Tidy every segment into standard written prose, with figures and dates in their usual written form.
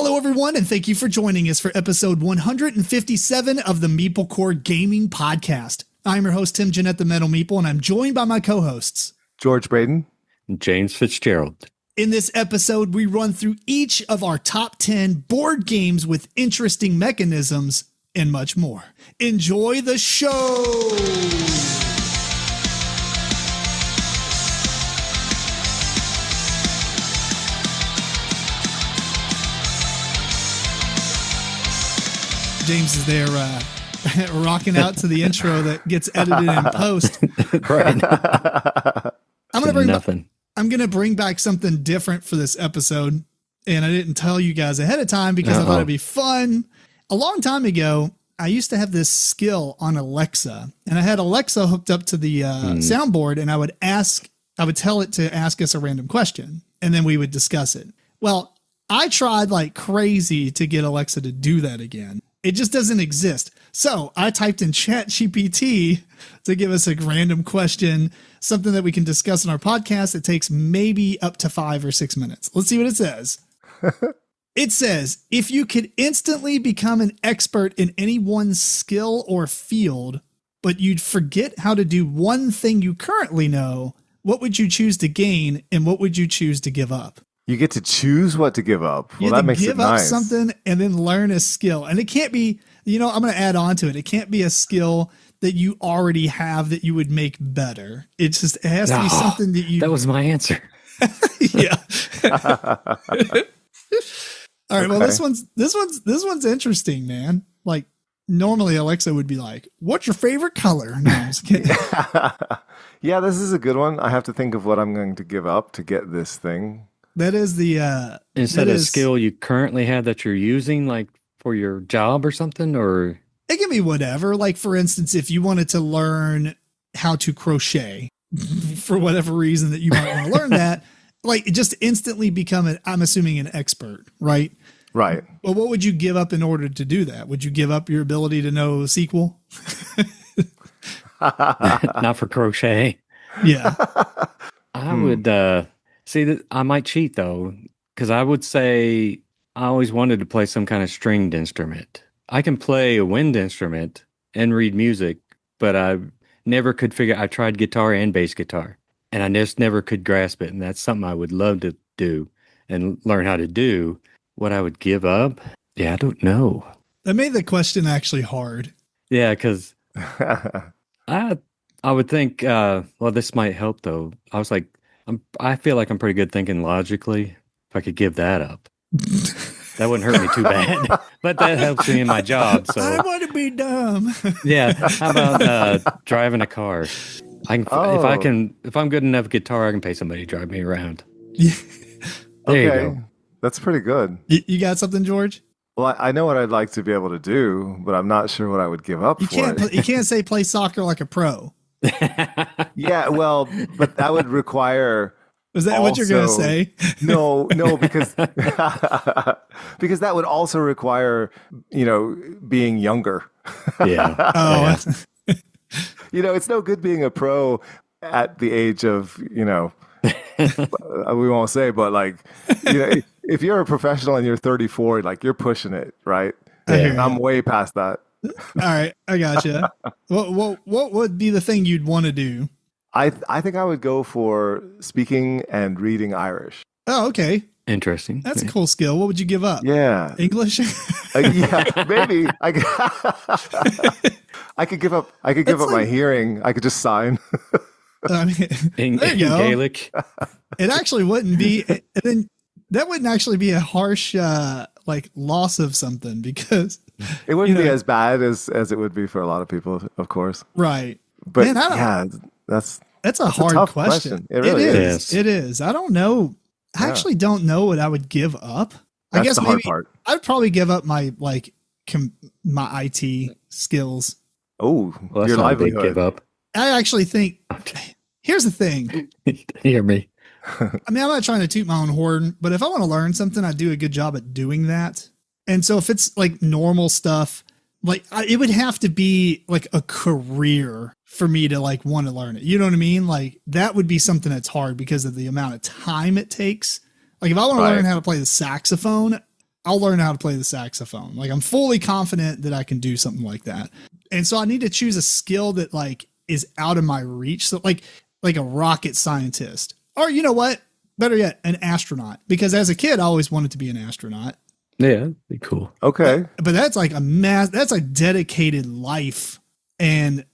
Hello, everyone, and thank you for joining us for episode 157 of the MeepleCore Gaming Podcast. I'm your host, Tim Jennette, the Metal Meeple, and I'm joined by my co-hosts, George Breden and James Fitzgerald. In this episode, we run through each of our top 10 board games with interesting mechanisms and much more. Enjoy the show! James is there rocking out to the intro that gets edited in post. Right. I'm going to bring back something different for this episode. And I didn't tell you guys ahead of time because I thought it'd be fun. A long time ago, I used to have this skill on Alexa, and I had Alexa hooked up to the soundboard, and I would tell it to ask us a random question, and then we would discuss it. Well, I tried like crazy to get Alexa to do that again. It just doesn't exist. So I typed in ChatGPT to give us a random question, something that we can discuss in our podcast. It takes maybe up to 5 or 6 minutes. Let's see what it says. It says, if you could instantly become an expert in any one skill or field, but you'd forget how to do one thing you currently know, what would you choose to gain and what would you choose to give up? You get to choose what to give up. Well, that makes it nice. Give up something and then learn a skill. And it can't be, I'm going to add on to it. It can't be a skill that you already have that you would make better. It has to be something that you... That was my answer. Yeah. All right. Okay. Well, this one's interesting, man. Like normally Alexa would be like, what's your favorite color? No, I'm just kidding. Yeah, this is a good one. I have to think of what I'm going to give up to get this thing. That is the instead of skill you currently have that you're using, like for your job or something, or it can be whatever. Like for instance, if you wanted to learn how to crochet for whatever reason that you might want to learn that, like just instantly become I'm assuming an expert, right? Right. Well, what would you give up in order to do that? Would you give up your ability to know SQL? Not for crochet. Yeah. I would see that I might cheat though, because I would say I always wanted to play some kind of stringed instrument. I can play a wind instrument and read music, but I never could I tried guitar and bass guitar, and I just never could grasp it. And that's something I would love to do and learn how to do. What I would give up? Yeah, I don't know. That made the question actually hard. Yeah, because I would think, well, this might help though. I was like, I feel like I'm pretty good thinking logically. If I could give that up, that wouldn't hurt me too bad. But that helps me in my job. So I want to be dumb. Yeah. How about driving a car? If I'm good enough guitar, I can pay somebody to drive me around. Yeah. There you go. That's pretty good. You got something, George? Well, I know what I'd like to be able to do, but I'm not sure what I would give up for it. You can't say play soccer like a pro. Yeah, well, but that would require... Is that what you're going to say? No, because because that would also require, being younger. Yeah. Oh. It's no good being a pro at the age of, we won't say, but like, if you're a professional and you're 34, like you're pushing it, right? Yeah. I'm way past that. All right, I gotcha. What would be the thing you'd want to do? I think I would go for speaking and reading Irish. Oh, okay. Interesting. That's a cool skill. What would you give up? Yeah. English? Yeah, maybe. I could give up my hearing. I could just sign. I mean, there you go. Gaelic. It actually wouldn't be. Then that wouldn't actually be a harsh loss of something because it wouldn't be as bad as it would be for a lot of people, of course. Right. But man, that's a hard tough question. It really is. It is. I don't know. I actually don't know what I would give up. That's I guess the maybe hard part. I'd probably give up my my IT skills. Oh, well, that's not a big give up. I actually think. Here's the thing. Hear me. I mean, I'm not trying to toot my own horn, but if I want to learn something, I do a good job at doing that. And so if it's like normal stuff, like it would have to be like a career for me to like want to learn it. You know what I mean? Like that would be something that's hard because of the amount of time it takes. Like if I want to learn how to play the saxophone, I'll learn how to play the saxophone. Like, I'm fully confident that I can do something like that. And so I need to choose a skill that like is out of my reach. So like a rocket scientist, or you know what? Better yet, an astronaut. Because as a kid, I always wanted to be an astronaut. Yeah, that'd be cool. Okay. But that's like that's a dedicated life. And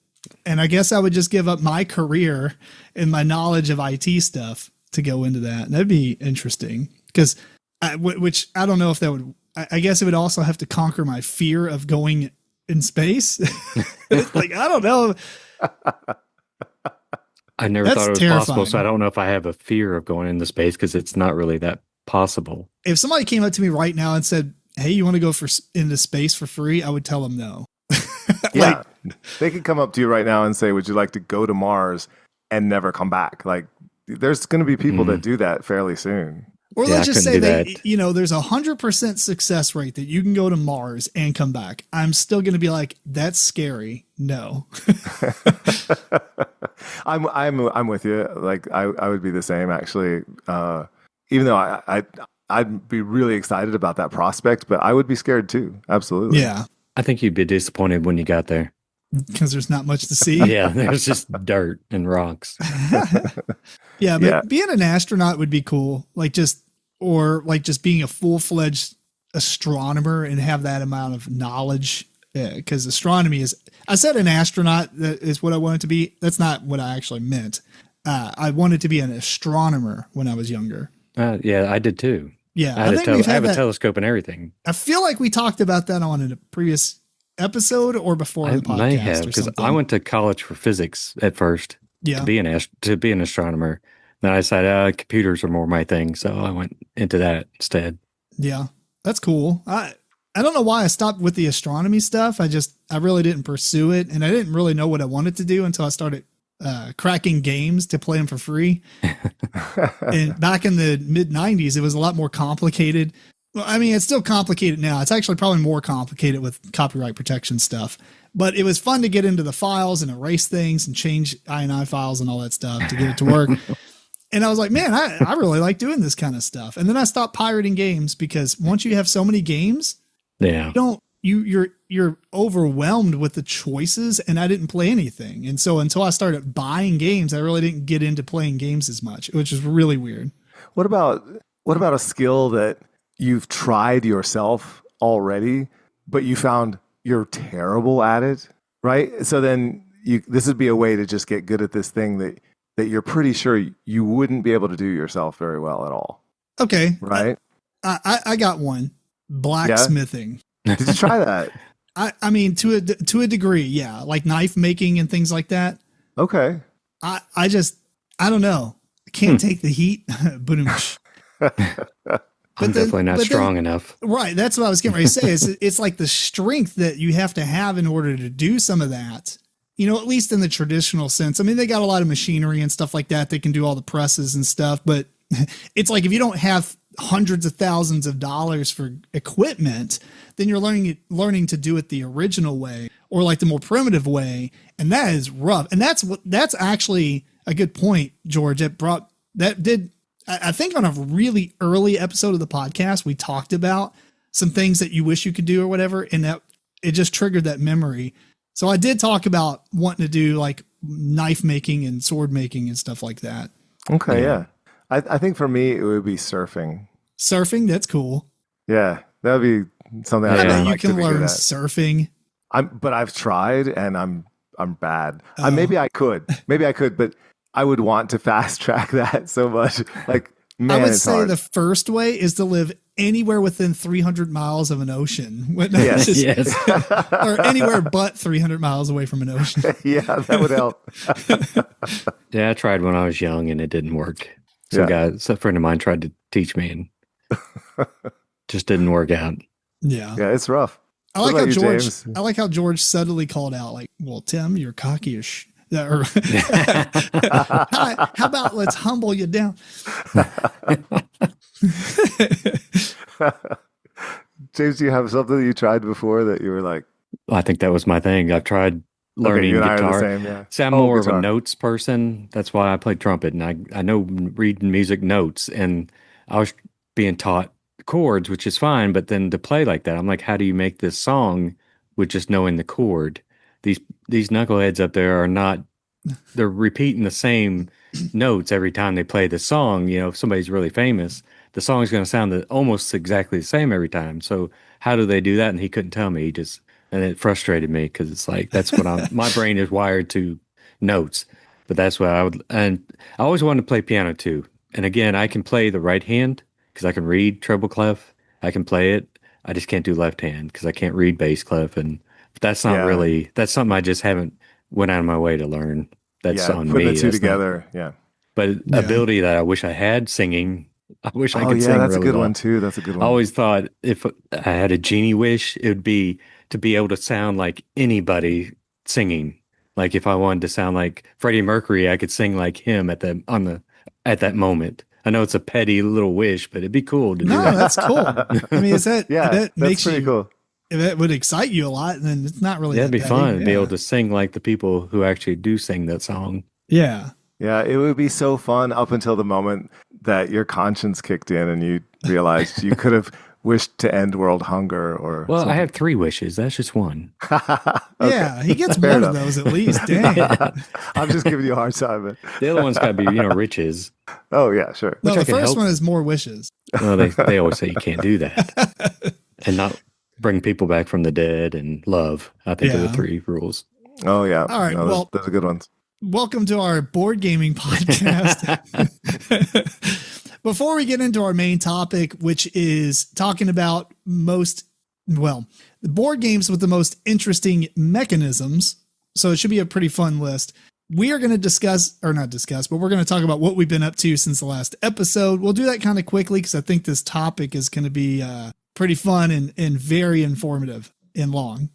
I guess I would just give up my career and my knowledge of IT stuff to go into that. And that'd be interesting because which I don't know if that would, I guess it would also have to conquer my fear of going in space. Like, I don't know. I never thought it was possible, so I don't know if I have a fear of going into space because it's not really that possible. If somebody came up to me right now and said, "Hey, you want to go into space for free?" I would tell them no. Yeah, they could come up to you right now and say, "Would you like to go to Mars and never come back?" Like, there's going to be people that do that fairly soon. Or let's just say that, there's 100% success rate that you can go to Mars and come back. I'm still going to be like, that's scary. No. I'm with you. Like, I would be the same actually. Even though I'd be really excited about that prospect, but I would be scared too. Absolutely. Yeah. I think you'd be disappointed when you got there. Because there's not much to see. Yeah, there's just dirt and rocks. Yeah, but being an astronaut would be cool. Like just being a full-fledged astronomer and have that amount of knowledge. Because astronomy is, I said an astronaut, that is what I wanted to be. That's not what I actually meant. I wanted to be an astronomer when I was younger. Yeah, I did too. Yeah, I have a telescope and everything. I feel like we talked about that on a previous episode or before the podcast. I may have, because I went to college for physics at first to be an astronomer. Then I decided computers are more my thing, so I went into that instead. Yeah, that's cool. I don't know why I stopped with the astronomy stuff. I really didn't pursue it, and I didn't really know what I wanted to do until I started cracking games to play them for free. And back in the mid 90s, it was a lot more complicated. Well, I mean, it's still complicated now. It's actually probably more complicated with copyright protection stuff, but it was fun to get into the files and erase things and change INI files and all that stuff to get it to work. And I was like, man, I really like doing this kind of stuff. And then I stopped pirating games because once you have so many games, you're overwhelmed with the choices, and I didn't play anything. And so until I started buying games, I really didn't get into playing games as much, which is really weird. What about a skill that you've tried yourself already, but you found you're terrible at it, right? So then this would be a way to just get good at this thing that you're pretty sure you wouldn't be able to do yourself very well at all. Okay. Right? I got one. Blacksmithing. Yeah? Did you try that? I mean, to a degree, yeah. Like knife making and things like that. Okay. I don't know. I can't take the heat. I'm definitely not strong enough. Right. That's what I was getting ready to say. It's like the strength that you have to have in order to do some of that. At least in the traditional sense. I mean, they got a lot of machinery and stuff like that. They can do all the presses and stuff, but it's like if you don't have hundreds of thousands of dollars for equipment, then you're learning to do it the original way or like the more primitive way. And that is rough. And that's actually a good point, George. I think on a really early episode of the podcast, we talked about some things that you wish you could do or whatever. And that it just triggered that memory. So I did talk about wanting to do like knife making and sword making and stuff like that. Okay. Yeah. I think for me, it would be surfing. Surfing. That's cool. Yeah. That would be something I bet you can learn surfing. But I've tried and I'm bad. Maybe I could, but I would want to fast track that so much. Like, man, I would say hard. The first way is to live anywhere within 300 miles of an ocean. Yes. Or anywhere but 300 miles away from an ocean. Yeah, that would help. Yeah, I tried when I was young and it didn't work. A friend of mine tried to teach me and just didn't work out. Yeah. Yeah, it's rough. I like how George subtly called out, like, well, Tim, you're cocky as or how about let's humble you down. James, do you have something that you tried before that you were like? I think that was my thing. I've tried learning guitar. See, I'm more of a notes person. That's why I played trumpet, and I know reading music notes, and I was being taught chords, which is fine, but then to play like that, I'm like, how do you make this song with just knowing the chord? These knuckleheads up there are not, they're repeating the same notes every time they play the song. You know, if somebody's really famous, the song's going to sound almost exactly the same every time. So how do they do that? And he couldn't tell me. And it frustrated me because it's like, that's what my brain is wired to notes. But that's what and I always wanted to play piano too. And again, I can play the right hand because I can read treble clef. I can play it. I just can't do left hand because I can't read bass clef. And that's not really, that's something I just haven't went out of my way to learn. That's on me. Putting the two together. But ability that I wish I had singing. I wish I could sing. That's really a good well. one too. That's a good one. I always thought if I had a genie wish, it would be to be able to sound like anybody singing. Like if I wanted to sound like Freddie Mercury, I could sing like him at that moment. I know it's a petty little wish, but it'd be cool to do that. No, that's cool. I mean, that makes pretty cool. If that would excite you a lot, then it's not really. Yeah, it'd be fun to be able to sing like the people who actually do sing that song. Yeah. Yeah, it would be so fun up until the moment that your conscience kicked in and you realized you could have wished to end world hunger or something. I have 3 wishes. That's just one. Yeah, he gets one of those at least. Dang. I'm just giving you a hard time. The other one's got to be, riches. Oh, yeah, sure. No, the first one is more wishes. Well, they always say you can't do that. And not bring people back from the dead and love. I think are the 3 rules. Oh, yeah. All right, those are good ones. Welcome to our board gaming podcast. Before we get into our main topic, which is talking about the board games with the most interesting mechanisms. So it should be a pretty fun list. We are going to but we're going to talk about what we've been up to since the last episode. We'll do that kind of quickly because I think this topic is going to be pretty fun and very informative and long.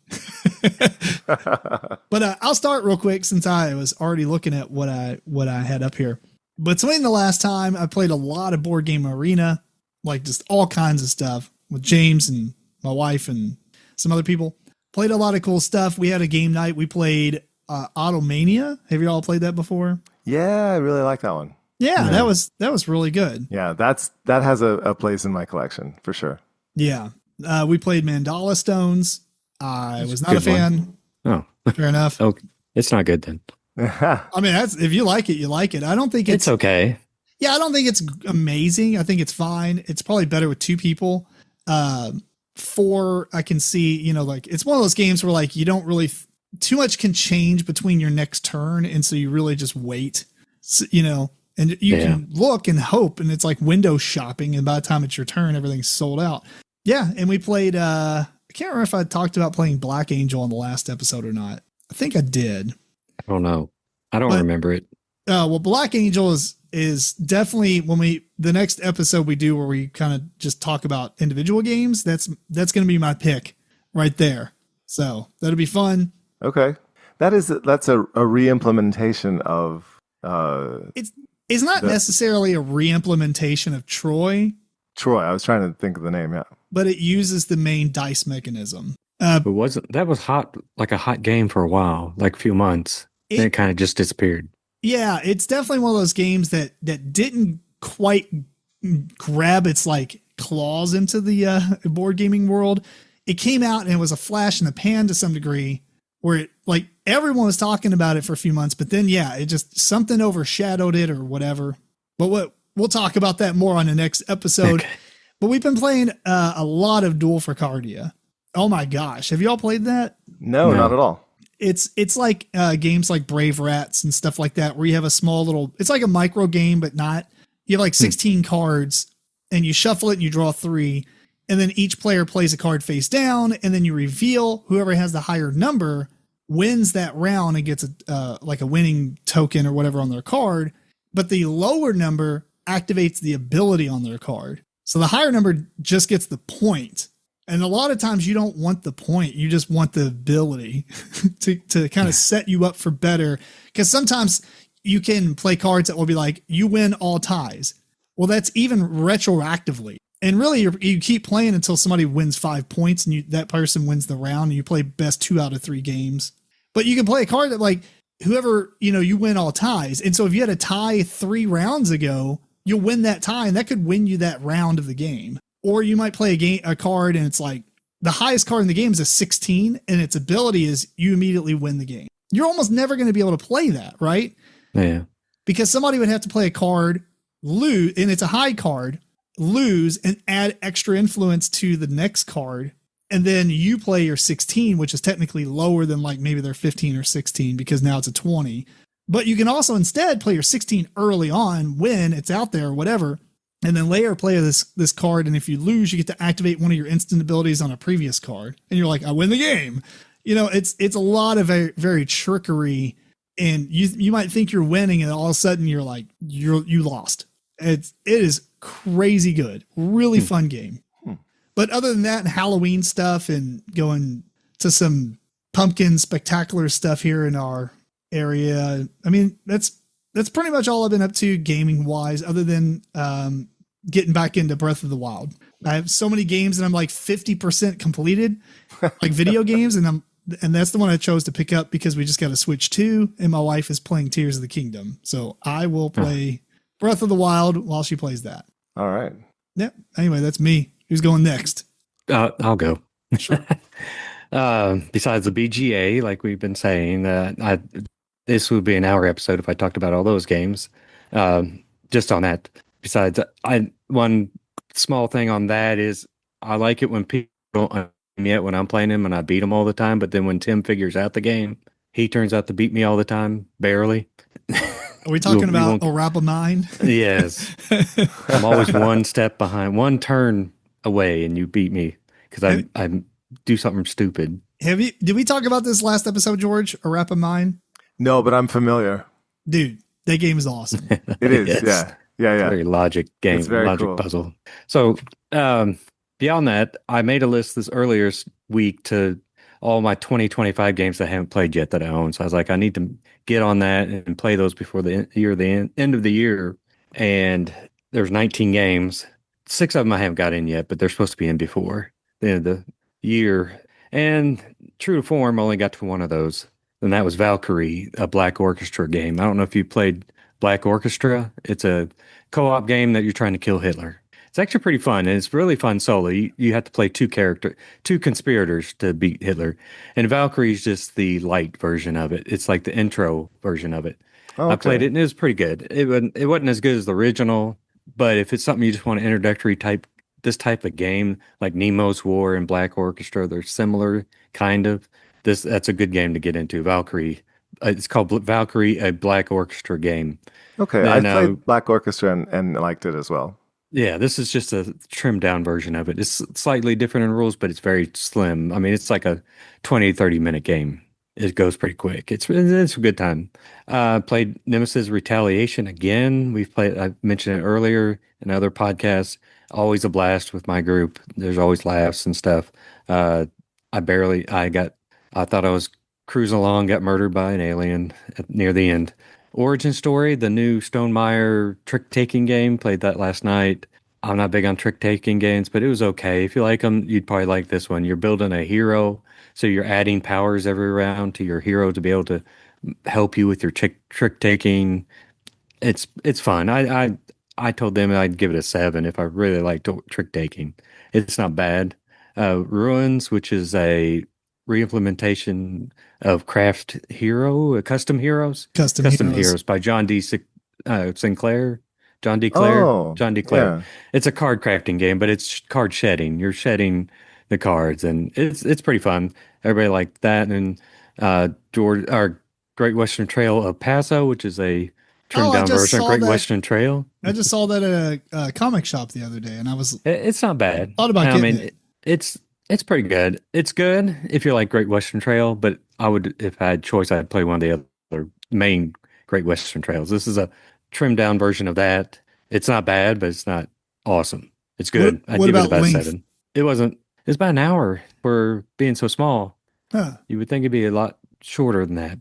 But I'll start real quick since I was already looking at what I had up here. Between the last time, I played a lot of Board Game Arena, like just all kinds of stuff with James and my wife and some other people. Played a lot of cool stuff. We had a game night. We played Automania. Have you all played that before? Yeah, I really like that one. Yeah, that was really good. Yeah, that has a place in my collection for sure. Yeah. We played Mandala Stones. I was not a fan. Oh, fair enough. Okay. It's not good then. I mean, if you like it, you like it. I don't think it's okay. Yeah, I don't think it's amazing. I think it's fine. It's probably better with 2 people. 4, I can see, like it's one of those games where like you don't really too much can change between your next turn, and so you really just wait. So, and you can look and hope, and it's like window shopping, and by the time it's your turn, everything's sold out. Yeah, and we played I can't remember if I talked about playing Black Angel on the last episode or not. I think I did. I don't know. I don't remember it. Well, Black Angel is definitely the next episode we do where we kind of just talk about individual games. That's going to be my pick right there. So that'll be fun. Okay. That's a re-implementation of, it's not necessarily a re-implementation of Troy. I was trying to think of the name. Yeah. But it uses the main dice mechanism. That was hot, like a hot game for a while, like a few months. Then it kind of just disappeared. Yeah, it's definitely one of those games that didn't quite grab its like claws into the board gaming world. It came out and it was a flash in the pan to some degree, where it like everyone was talking about it for a few months, but then it just something overshadowed it or whatever. But we'll talk about that more on the next episode. Okay. But we've been playing a lot of Duel for Cardia. Oh my gosh, have you all played that? No, not at all. It's like games like Brave Rats and stuff like that, where you have a small little, it's like a micro game, but not, you have like 16 cards and you shuffle it and you draw 3. And then each player plays a card face down, and then you reveal whoever has the higher number wins that round and gets like a winning token or whatever on their card. But the lower number activates the ability on their card. So the higher number just gets the point. And a lot of times you don't want the point. You just want the ability to kind of set you up for better. Because sometimes you can play cards that will be like, you win all ties. Well, that's even retroactively. And really, you keep playing until somebody wins 5 points and that person wins the round, and you play best 2 out of 3 games. But you can play a card that like whoever, you win all ties. And so if you had a tie 3 rounds ago, you'll win that tie, and that could win you that round of the game. Or you might play a card and it's like the highest card in the game is a 16 and its ability is you immediately win the game. You're almost never going to be able to play that, right? Yeah. Because somebody would have to play a card, lose, and it's a high card, lose and add extra influence to the next card. And then you play your 16, which is technically lower than like maybe their 15 or 16 because now it's a 20. But you can also instead play your 16 early on when it's out there or whatever. And then later play this card. And if you lose, you get to activate one of your instant abilities on a previous card. And you're like, I win the game. You know, it's a lot of very, very trickery. And you might think you're winning and all of a sudden you're like, you lost. It is crazy good. Really fun game. But other than that, Halloween stuff and going to some pumpkin spectacular stuff here in our area. I mean, that's pretty much all I've been up to gaming wise, other than getting back into Breath of the Wild. I have so many games and I'm like 50% completed, like video games. And that's the one I chose to pick up because we just got a Switch 2 and my wife is playing Tears of the Kingdom. So I will play Breath of the Wild while she plays that. All right. Yep. Anyway, that's me. Who's going next? I'll go. Sure. Besides the BGA, like we've been saying, this would be an hour episode if I talked about all those games. Just on that. Besides, one small thing on that is I like it when people don't yet when I'm playing him and I beat him all the time. But then when Tim figures out the game, he turns out to beat me all the time, barely. Are we talking about a rap of mine? Yes. I'm always one step behind, one turn away, and you beat me because I do something stupid. Did we talk about this last episode, George? A rap of mine? No, but I'm familiar. Dude, that game is awesome. It is. Yeah. Very logic game, logic cool. puzzle. So beyond that, I made a list this earlier week to all my 2025 games that I haven't played yet that I own. So I was like, I need to get on that and play those before the end of the year. And there's 19 games. 6 of them I haven't got in yet, but they're supposed to be in before the end of the year. And true to form, I only got to one of those. And that was Valkyrie, a Black Orchestra game. I don't know if you played Black Orchestra. It's a co-op game that you're trying to kill Hitler. It's actually pretty fun, and it's really fun solo. You have to play two conspirators to beat Hitler. And Valkyrie is just the light version of it. It's like the intro version of it. Oh, okay. I played it, and it was pretty good. It wasn't as good as the original, but if it's something you just want an introductory this type of game, like Nemo's War and Black Orchestra, they're similar, kind of. That's a good game to get into. Valkyrie. It's called Valkyrie, a Black Orchestra game. Okay, I played Black Orchestra and liked it as well. Yeah, this is just a trimmed down version of it. It's slightly different in rules, but it's very slim. I mean, it's like a 20, 30-minute game. It goes pretty quick. It's a good time. Played Nemesis Retaliation again. I mentioned it earlier in other podcasts. Always a blast with my group. There's always laughs and stuff. I thought I was cruising along, got murdered by an alien near the end. Origin Story, the new Stonemaier trick-taking game, played that last night. I'm not big on trick-taking games, but it was okay. If you like them, you'd probably like this one. You're building a hero, so you're adding powers every round to your hero to be able to help you with your trick-taking. It's fun. I told them I'd give it a 7 if I really liked trick-taking. It's not bad. Ruins, which is a re-implementation of Craft Hero, Custom Heroes by John D. Sinclair. John D. Clare. Oh, John D. Clare. Yeah. It's a card crafting game, but it's card shedding. You're shedding the cards, and it's pretty fun. Everybody liked that. And our Great Western Trail of Paso, which is a trimmed down version of Great Western Trail. I just saw that at a comic shop the other day, and it's not bad. Thought about getting it. It's pretty good. It's good if you like Great Western Trail, but if I had choice, I'd play one of the other main Great Western Trails. This is a trimmed down version of that. It's not bad, but it's not awesome. It's good. I'd give it about 7. It's about an hour for being so small. Huh. You would think it'd be a lot shorter than that,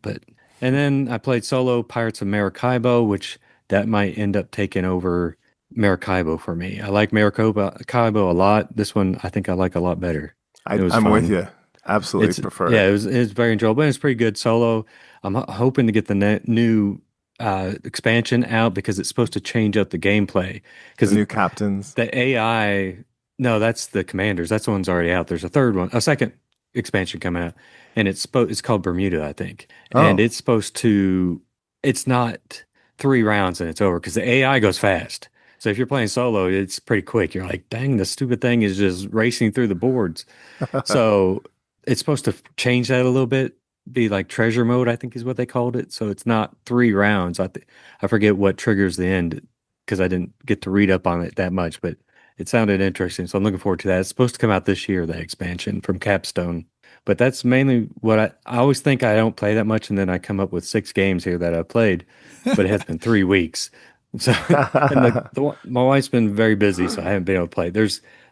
and then I played solo Pirates of Maracaibo, which that might end up taking over Maracaibo for me. I like Maracaibo a lot. This one I think I like a lot better. I'm with you. Absolutely prefer it. Yeah, it was very enjoyable. And it's pretty good solo. I'm hoping to get the new expansion out because it's supposed to change up the gameplay. The new captains. The AI No, that's the Commanders. That's the one's already out. There's a third one, a second expansion coming out, and it's called Bermuda, I think. And Oh. it's supposed to. It's not 3 rounds and it's over because the AI goes fast. So if you're playing solo, it's pretty quick. You're like, dang, the stupid thing is just racing through the boards. So it's supposed to change that a little bit, be like treasure mode, I think is what they called it. So it's not 3 rounds. I forget what triggers the end because I didn't get to read up on it that much, but it sounded interesting. So I'm looking forward to that. It's supposed to come out this year, that expansion from Capstone. But that's mainly what I always think I don't play that much, and then I come up with 6 games here that I've played, but it has been 3 weeks. So and my wife's been very busy, so I haven't been able to play.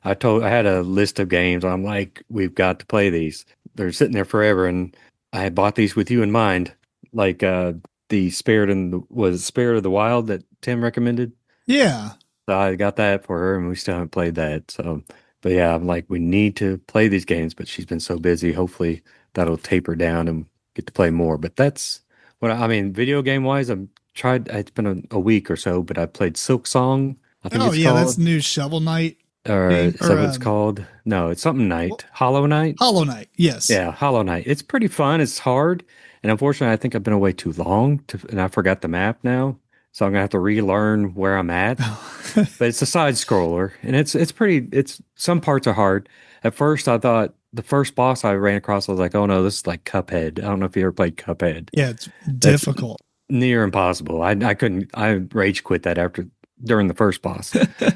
I had a list of games. I'm like, we've got to play these. They're sitting there forever, and I had bought these with you in mind, like the Spirit of the Wild that Tim recommended. Yeah. So I got that for her, and we still haven't played that. So, but yeah, I'm like, we need to play these games, but she's been so busy. Hopefully, that'll taper down and get to play more. But that's what I mean, video game wise. I've tried. It's been a week or so, but I played Silk Song. I think Oh it's yeah, called. that's new Shovel Knight. Or game, is that what it's called? No, it's something Knight. Hollow Knight. Hollow Knight. Yes. Yeah, Hollow Knight. It's pretty fun. It's hard, and unfortunately, I think I've been away too long, and I forgot the map now. So I'm gonna have to relearn where I'm at. But it's a side scroller, and it's pretty. It's some parts are hard. At first, I thought the first boss I ran across, I was like, "Oh no, this is like Cuphead." I don't know if you ever played Cuphead. Yeah, it's difficult. Near impossible. I couldn't. I rage quit that during the first boss.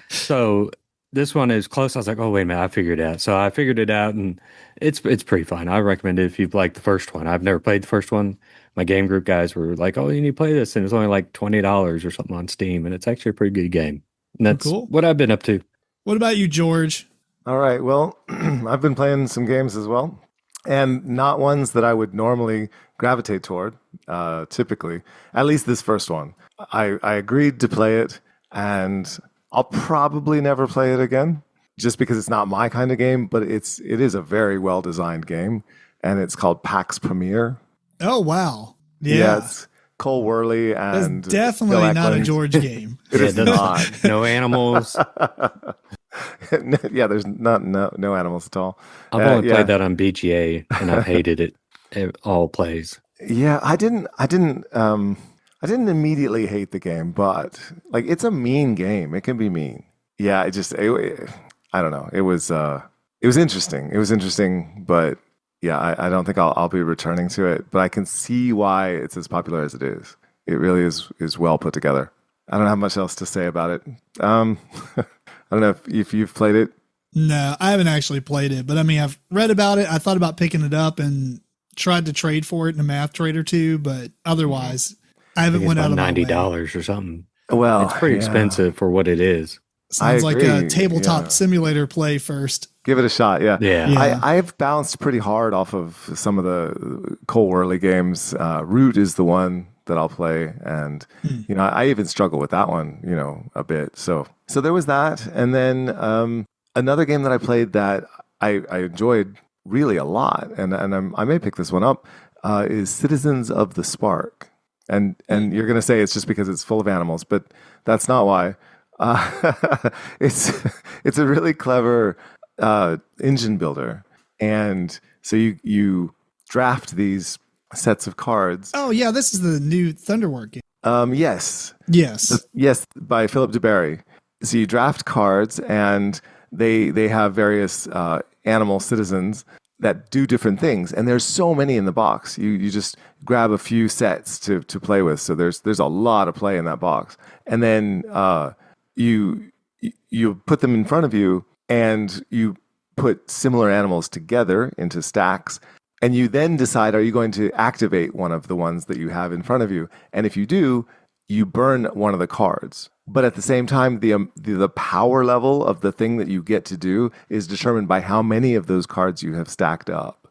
So this one is close. I was like, "Oh wait a minute, I figured it out." So I figured it out, and it's pretty fun. I recommend it if you've liked the first one. I've never played the first one. My game group guys were like, "Oh, you need to play this," and it's only like $20 or something on Steam, and it's actually a pretty good game. And that's cool. what I've been up to. What about you, George? All right. Well, I've been playing some games as well, and not ones that I would normally gravitate toward, typically. At least this first one. I agreed to play it, and I'll probably never play it again, just because it's not my kind of game, but it is a very well-designed game, and it's called PAX Premier. Oh, wow. Yeah. It's Cole Worley and That's definitely Phil not a Eklund. George game. It is not. No animals. Yeah, there's no animals at all. I've only played that on BGA, and I've hated it. It all plays. Yeah, I didn't immediately hate the game, but like it's a mean game. It can be mean. Yeah, I don't know. It was interesting. It was interesting, but yeah, I don't think I'll be returning to it. But I can see why it's as popular as it is. It really is well put together. I don't have much else to say about it. I don't know if you've played it. No, I haven't actually played it, but I mean, I've read about it. I thought about picking it up and tried to trade for it in a math trade or two, but otherwise, I haven't went out of my way. $90 or something. Well, it's pretty expensive for what it is. Sounds like a tabletop simulator play first. Give it a shot, yeah. Yeah. I've bounced pretty hard off of some of the Cole Worley games. Root is the one that I'll play, and I even struggle with that one, a bit. So there was that, and then another game that I played that I enjoyed really a lot, and I may pick this one up, is Citizens of the Spark, and you're gonna say it's just because it's full of animals, but that's not why. It's a really clever engine builder, and so you draft these sets of cards. Oh yeah, this is the new Thunderwork game. Yes, by Philip DeBerry. So you draft cards, and they have various animal citizens that do different things, and there's so many in the box. You just grab a few sets to play with. So there's a lot of play in that box, and then you put them in front of you, and you put similar animals together into stacks, and you then decide, are you going to activate one of the ones that you have in front of you? And if you do, you burn one of the cards. But at the same time, the power level of the thing that you get to do is determined by how many of those cards you have stacked up.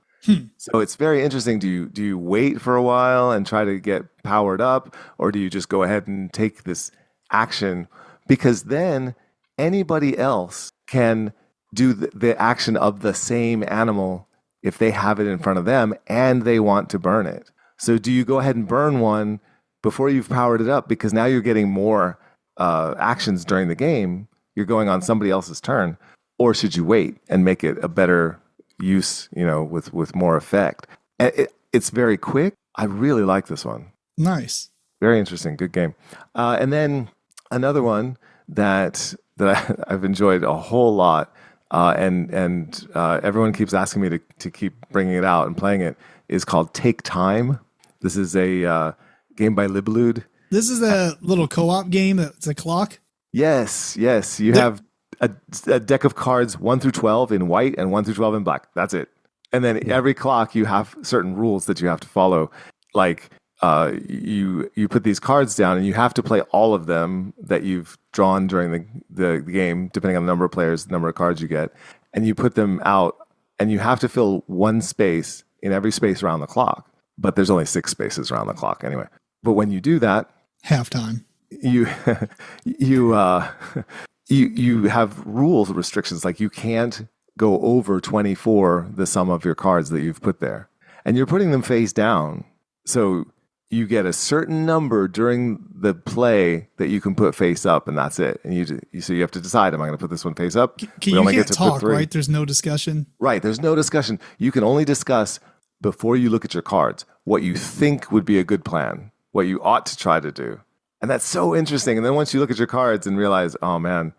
So it's very interesting. Do you wait for a while and try to get powered up, or do you just go ahead and take this action? Because then anybody else can do the action of the same animal if they have it in front of them and they want to burn it. So do you go ahead and burn one before you've powered it up, because now you're getting more actions during the game? You're going on somebody else's turn. or should you wait and make it a better use, with more effect? And it's very quick. I really like this one. Nice. Very interesting. Good game. And then another one that I've enjoyed a whole lot, and everyone keeps asking me to keep bringing it out and playing it, is called Take Time. This is a game by Libellude. This is a little co-op game. It's a clock. Yes. You have a deck of cards 1 through 12 in white and 1 through 12 in black. That's it. And then every clock you have certain rules that you have to follow. Like you put these cards down and you have to play all of them that you've drawn during the game, depending on the number of players, the number of cards you get. And you put them out and you have to fill one space in every space around the clock. But there's only 6 spaces around the clock anyway. But when you do that, halftime, you have rules restrictions, like you can't go over 24, the sum of your cards that you've put there, and you're putting them face down. So you get a certain number during the play that you can put face up, and that's it. And so you have to decide, am I going to put this one face up? You can't talk, right? There's no discussion. Right. There's no discussion. You can only discuss before you look at your cards what you think would be a good plan, what you ought to try to do. And that's so interesting. And then once you look at your cards and realize, oh man,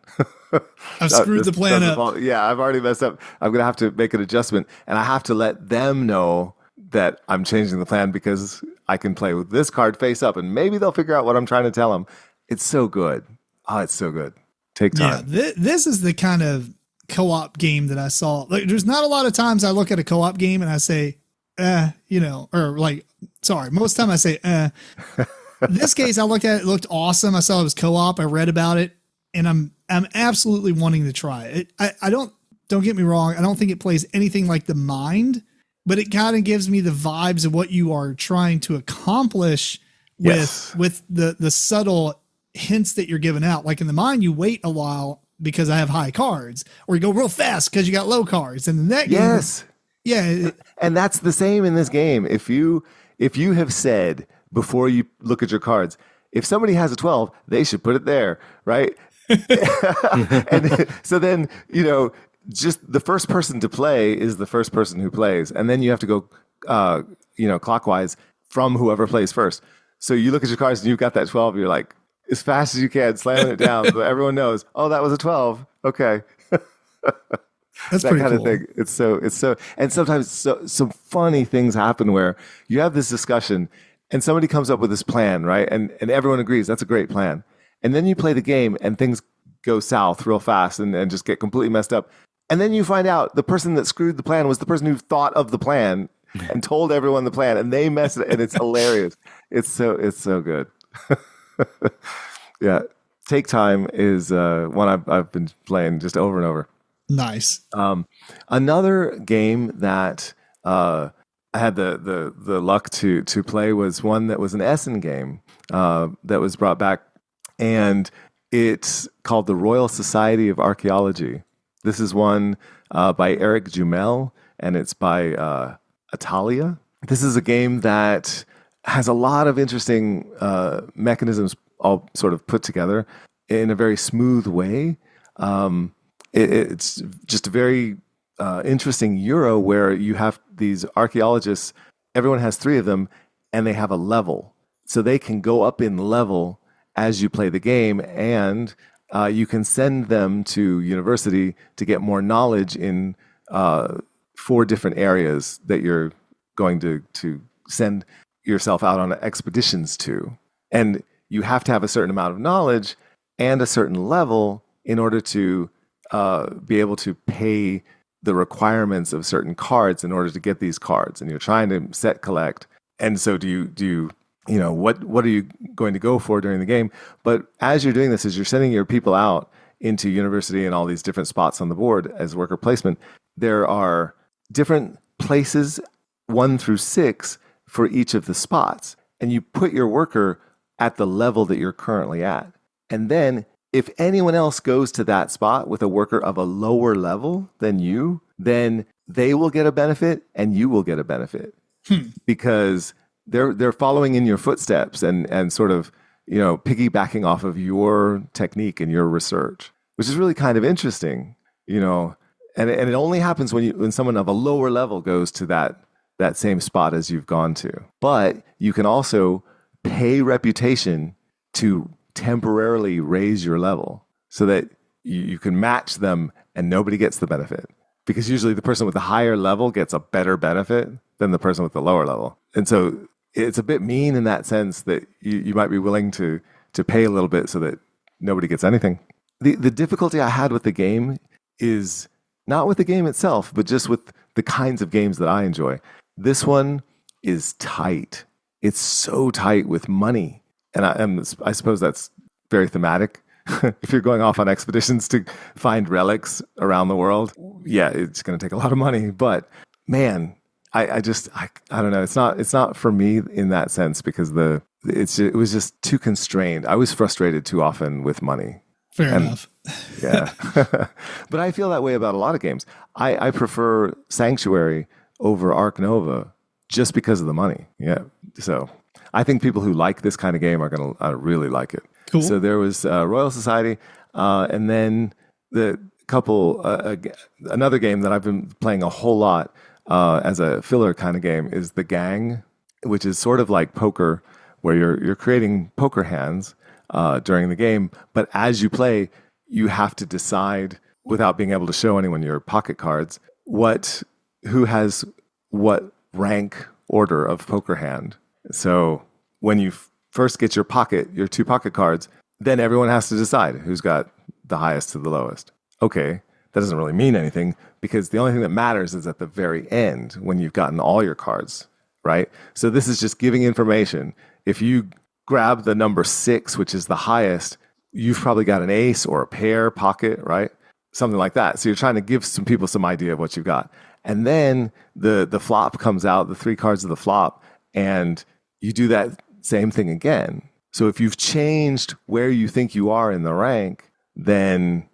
I've screwed the plan up. Yeah, I've already messed up. I'm going to have to make an adjustment. And I have to let them know that I'm changing the plan because I can play with this card face up and maybe they'll figure out what I'm trying to tell them. It's so good. Oh, it's so good. Take time. Yeah, this is the kind of co-op game that I saw. Like, there's not a lot of times I look at a co-op game and I say, most time I say, In this case, I looked at it looked awesome. I saw it was co-op. I read about it, and I'm absolutely wanting to try it. I don't get me wrong. I don't think it plays anything like The Mind, but it kind of gives me the vibes of what you are trying to accomplish with the subtle hints that you're giving out. Like in The Mind, you wait a while because I have high cards, or you go real fast because you got low cards. And in that game, and that's the same in this game. If you have said before you look at your cards, if somebody has a 12, they should put it there, right? And so then, just the first person to play is the first person who plays. And then you have to go, clockwise from whoever plays first. So you look at your cards and you've got that 12. You're like, as fast as you can, slamming it down so everyone knows, oh, that was a 12. Okay. That's that pretty kind cool. of thing. It's so, and sometimes some funny things happen where you have this discussion and somebody comes up with this plan, right? And everyone agrees that's a great plan. And then you play the game and things go south real fast and just get completely messed up. And then you find out the person that screwed the plan was the person who thought of the plan and told everyone the plan, and they messed it, and it's hilarious. It's so good. Yeah. Take Time is one I've been playing just over and over. Nice. Another game that I had the luck to play was one that was an Essen game that was brought back, and it's called the Royal Society of Archaeology. This is one by Eric Jumel, and it's by Italia. This is a game that has a lot of interesting mechanisms all sort of put together in a very smooth way. It's just a very interesting Euro where you have these archaeologists, everyone has 3 of them, and they have a level. So they can go up in level as you play the game, and you can send them to university to get more knowledge in 4 different areas that you're going to send yourself out on expeditions to. And you have to have a certain amount of knowledge and a certain level in order to be able to pay the requirements of certain cards in order to get these cards. And you're trying to set collect. And so do you what are you going to go for during the game? But as you're doing this, as you're sending your people out into university and all these different spots on the board as worker placement, there are different places 1 through 6 for each of the spots. And you put your worker at the level that you're currently at. And then if anyone else goes to that spot with a worker of a lower level than you, then they will get a benefit and you will get a benefit because they're following in your footsteps and sort of, piggybacking off of your technique and your research, which is really kind of interesting. you know, and it only happens when someone of a lower level goes to that same spot as you've gone to. But you can also pay reputation to temporarily raise your level so that you can match them and nobody gets the benefit. Because usually the person with the higher level gets a better benefit than the person with the lower level. And so it's a bit mean in that sense that you might be willing to pay a little bit so that nobody gets anything. The difficulty I had with the game is not with the game itself, but just with the kinds of games that I enjoy. This one is tight. It's so tight with money. And I suppose that's very thematic. If you're going off on expeditions to find relics around the world, yeah, it's going to take a lot of money. But man, I don't know. It's not for me in that sense because it was just too constrained. I was frustrated too often with money. Fair enough. Yeah. But I feel that way about a lot of games. I prefer Sanctuary over Ark Nova just because of the money. Yeah. So I think people who like this kind of game are going to really like it. Cool. So there was Royal Society, and then the couple, another game that I've been playing a whole lot as a filler kind of game is The Gang, which is sort of like poker, where you're creating poker hands during the game, but as you play, you have to decide without being able to show anyone your pocket cards who has what rank order of poker hand. So when you first get your two pocket cards, then everyone has to decide who's got the highest to the lowest. Okay, that doesn't really mean anything because the only thing that matters is at the very end when you've gotten all your cards, right? So this is just giving information. If you grab the number 6, which is the highest, you've probably got an ace or a pair pocket, right? Something like that. So you're trying to give some people some idea of what you've got. And then the flop comes out, the 3 cards of the flop, and you do that same thing again. So if you've changed where you think you are in the rank, then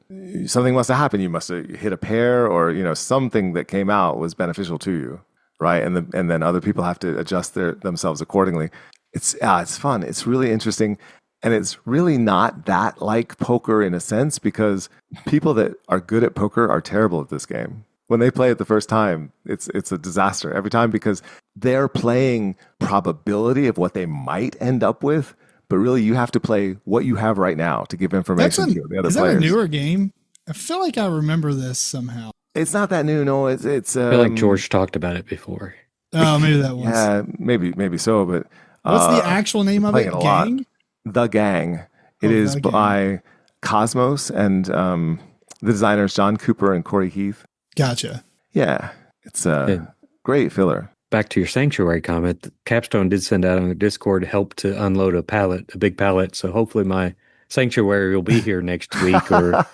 something must have happened. You must have hit a pair, or something that came out was beneficial to you, right? And then other people have to adjust themselves accordingly. It's fun. It's really interesting, and it's really not that like poker in a sense because people that are good at poker are terrible at this game. When they play it the first time, it's a disaster every time because they're playing probability of what they might end up with, but really you have to play what you have right now to give information to the other players. Is that a newer game? I feel like I remember this somehow. It's not that new. No, it's. I feel like George talked about it before. Oh, maybe that was. Yeah, maybe so. But what's the actual name of it? Gang? The Gang. It is by Cosmos and the designers John Cooper and Corey Heath. Gotcha. Yeah, it's a great filler. Back to your Sanctuary comment, Capstone did send out on the Discord help to unload a big pallet. So hopefully my Sanctuary will be here next week or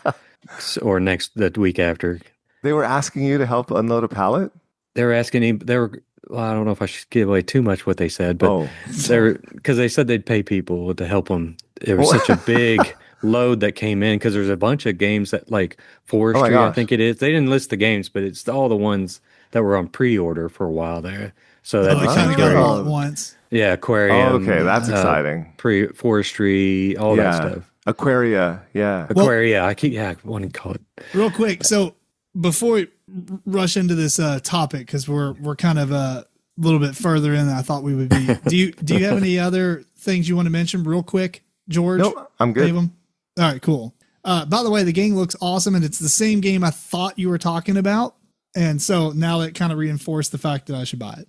the week after. They were asking you to help unload a pallet? They were asking him. I don't know if I should give away too much what they said, but because they said they'd pay people to help them. It was such a big load that came in because there's a bunch of games that like Forestry, I think it is. They didn't list the games, but it's all the ones that were on pre-order for a while there. So that kind of go all at once. Yeah, Aquarium. Oh, okay, that's exciting. Forestry, all that stuff. Aquaria, yeah. Aquaria. I want to call it real quick. So before we rush into this topic, because we're kind of a little bit further in than I thought we would be. Do you have any other things you want to mention real quick, George? Nope, I'm good. All right, cool. By the way, the game looks awesome, and it's the same game I thought you were talking about. And so now it kind of reinforced the fact that I should buy it.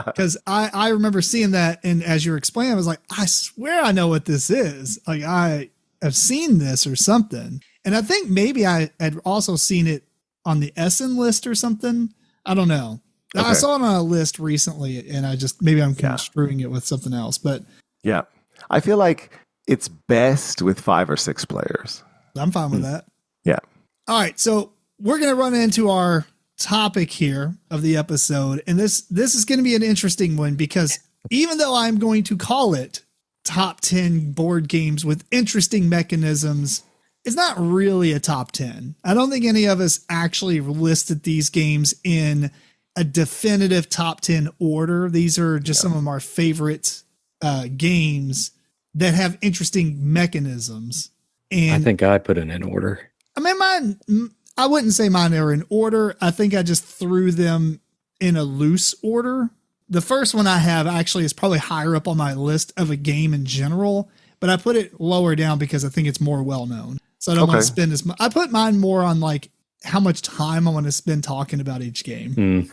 Because I remember seeing that, and as you were explaining, I was like, I swear I know what this is. Like, I have seen this or something. And I think maybe I had also seen it on the Essen list or something. I don't know. Okay. I saw it on a list recently, and maybe I'm construing it with something else. But yeah, I feel like it's best with 5 or 6 players. I'm fine with that. Yeah. All right. So we're going to run into our topic here of the episode. And this is going to be an interesting one because even though I'm going to call it top 10 board games with interesting mechanisms, it's not really a top 10. I don't think any of us actually listed these games in a definitive top 10 order. These are just some of our favorite games that have interesting mechanisms. And I think I put it in order. I mean, I wouldn't say mine are in order. I think I just threw them in a loose order. The first one I have actually is probably higher up on my list of a game in general, but I put it lower down because I think it's more well known. So I don't want to spend as much. I put mine more on like how much time I want to spend talking about each game,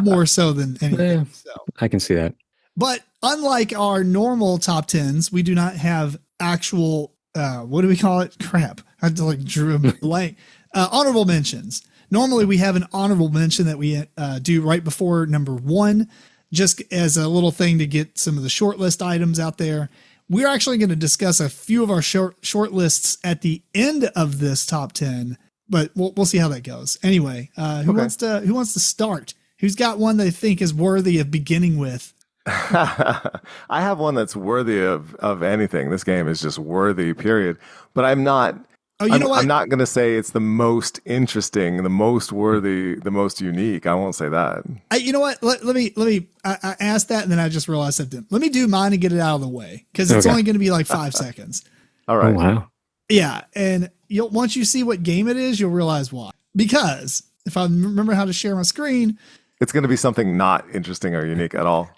more so than anything. Yeah, so I can see that. But unlike our normal top 10s, we do not have actual, what do we call it? Crap. I had to like drew a blank. Honorable mentions. Normally we have an honorable mention that we do right before number 1, just as a little thing to get some of the short list items out there. We're actually going to discuss a few of our short lists at the end of this top 10, but we'll see how that goes. Anyway, who wants to start? Who's got one they think is worthy of beginning with? I have one that's worthy of anything. This game is just worthy, period. But I'm not. Oh, you know what? I'm not going to say it's the most interesting, the most worthy, the most unique. I won't say that. You know what? Let me. I asked that, and then I just realized something. Let me do mine and get it out of the way because it's only going to be like 5 seconds. All right. Oh, wow. Yeah, and once you see what game it is, you'll realize why. Because if I remember how to share my screen, it's going to be something not interesting or unique at all.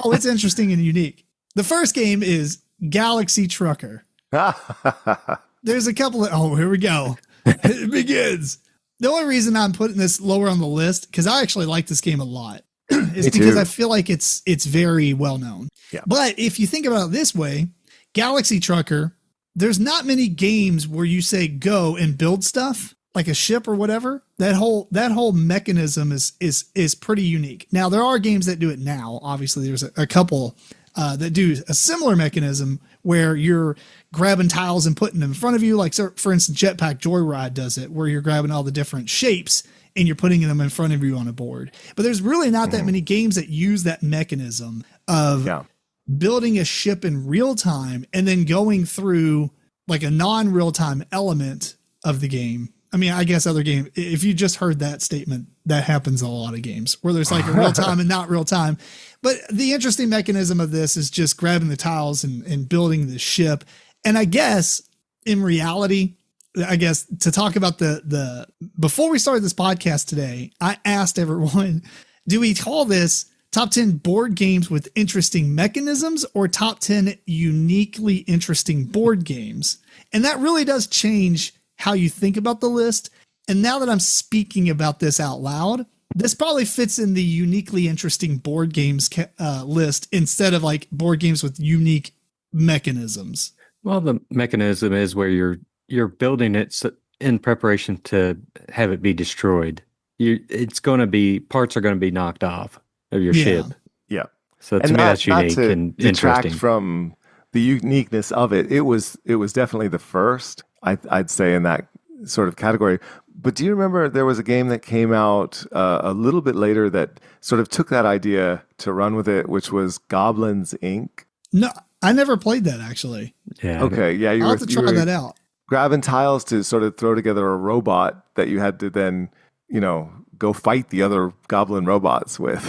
Oh, it's interesting and unique. The first game is Galaxy Trucker. There's a couple of, here we go. It begins. The only reason I'm putting this lower on the list, because I actually like this game a lot, is because I feel like it's very well known. Yeah. But if you think about it this way, Galaxy Trucker, there's not many games where you say go and build stuff like a ship or whatever. That whole mechanism is pretty unique. Now there are games that do it now. Obviously there's a couple that do a similar mechanism where you're grabbing tiles and putting them in front of you. Like, so for instance, Jetpack Joyride does it, where you're grabbing all the different shapes and you're putting them in front of you on a board. But there's really not that many games that use that mechanism of building a ship in real time and then going through like a non-real time element of the game. I mean, I guess other game, if you just heard that statement, that happens in a lot of games where there's like a real time and not real time. But the interesting mechanism of this is just grabbing the tiles and building the ship. And I guess in reality, to talk about before we started this podcast today, I asked everyone, do we call this top 10 board games with interesting mechanisms or top 10 uniquely interesting board games? And that really does change how you think about the list. And now that I'm speaking about this out loud, this probably fits in the uniquely interesting board games list instead of like board games with unique mechanisms. Well, the mechanism is where you're building it in preparation to have it be destroyed. Parts are going to be knocked off of your ship. Yeah. So to me, that's unique and interesting. From the uniqueness of it, it was definitely the first, I'd say, in that sort of category. But do you remember there was a game that came out a little bit later that sort of took that idea to run with it, which was Goblins Inc.? No, I never played that actually. Yeah. Okay. Yeah. I'll have to try that out. Grabbing tiles to sort of throw together a robot that you had to then, go fight the other goblin robots with.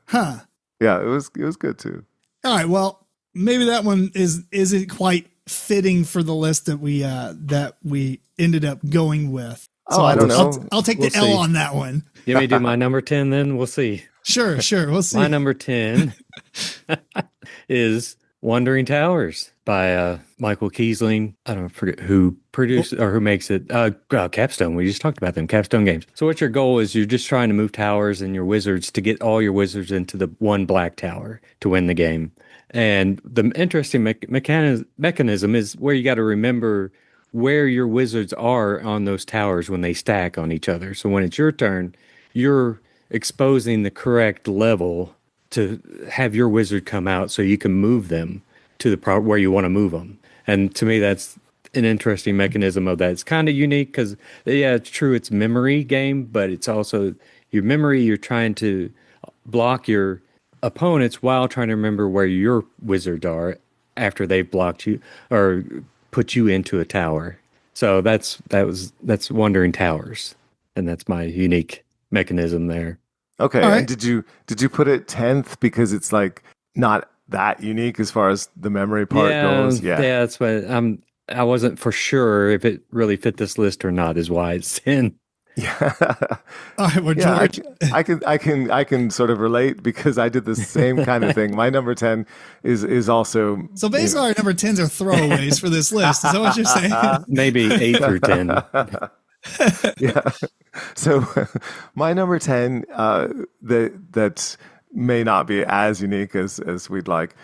Huh. Yeah, it was good too. All right. Well, maybe that one isn't quite fitting for the list that we ended up going with. So I don't know. I'll take the L on that one. You may do my number 10 then? We'll see. Sure. We'll see. My number 10 is Wandering Towers by Michael Kiesling. I don't forget who produced or who makes it. Capstone. We just talked about them. Capstone Games. So what your goal is, you're just trying to move towers and your wizards to get all your wizards into the one black tower to win the game. And the interesting mechanism is where you got to remember where your wizards are on those towers when they stack on each other. So when it's your turn, you're exposing the correct level to have your wizard come out so you can move them to the where you want to move them. And to me, that's an interesting mechanism of that. It's kind of unique because, yeah, it's true, it's a memory game, but it's also your memory. You're trying to block your opponents while trying to remember where your wizards are after they've blocked you or put you into a tower. So that's Wandering Towers, and that's my unique mechanism there. Okay. All right. And did you put it 10th because it's like not that unique as far as the memory part goes? Yeah, that's what I wasn't for sure if it really fit this list or not, is why it's 10. Yeah. All right, well, Yeah, George. I can sort of relate because I did the same kind of thing. My number 10 is also. So basically, our number 10s are throwaways for this list. Is that what you're saying? Maybe 8 through 10. Yeah. So my number 10 that may not be as unique as we'd like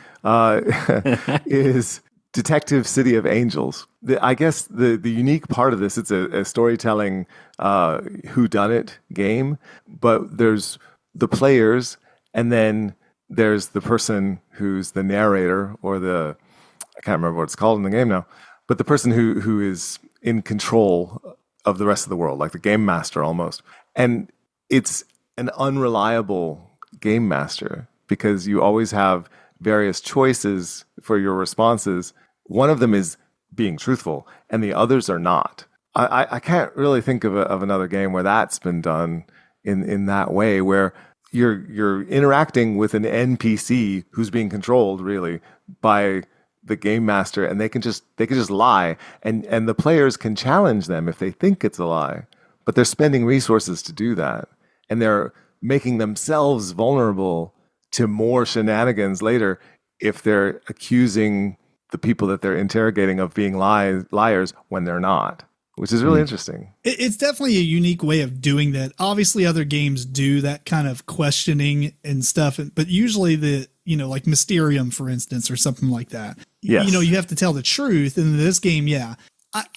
is Detective City of Angels. I guess the unique part of this, it's a storytelling whodunit game, but there's the players, and then there's the person who's the narrator, or I can't remember what it's called in the game now, but the person who is in control of the rest of the world, like the game master almost. And it's an unreliable game master because you always have various choices for your responses. One of them is being truthful, and the others are not. I can't really think of another game where that's been done in that way, where you're interacting with an NPC who's being controlled really by the game master, and they can just lie, and the players can challenge them if they think it's a lie, but they're spending resources to do that, and they're making themselves vulnerable to more shenanigans later if they're accusing the people that they're interrogating of being liars when they're not, which is really interesting. It's definitely a unique way of doing that. Obviously, other games do that kind of questioning and stuff, but usually like Mysterium, for instance, or something like that. Yes. You have to tell the truth. And in this game, yeah,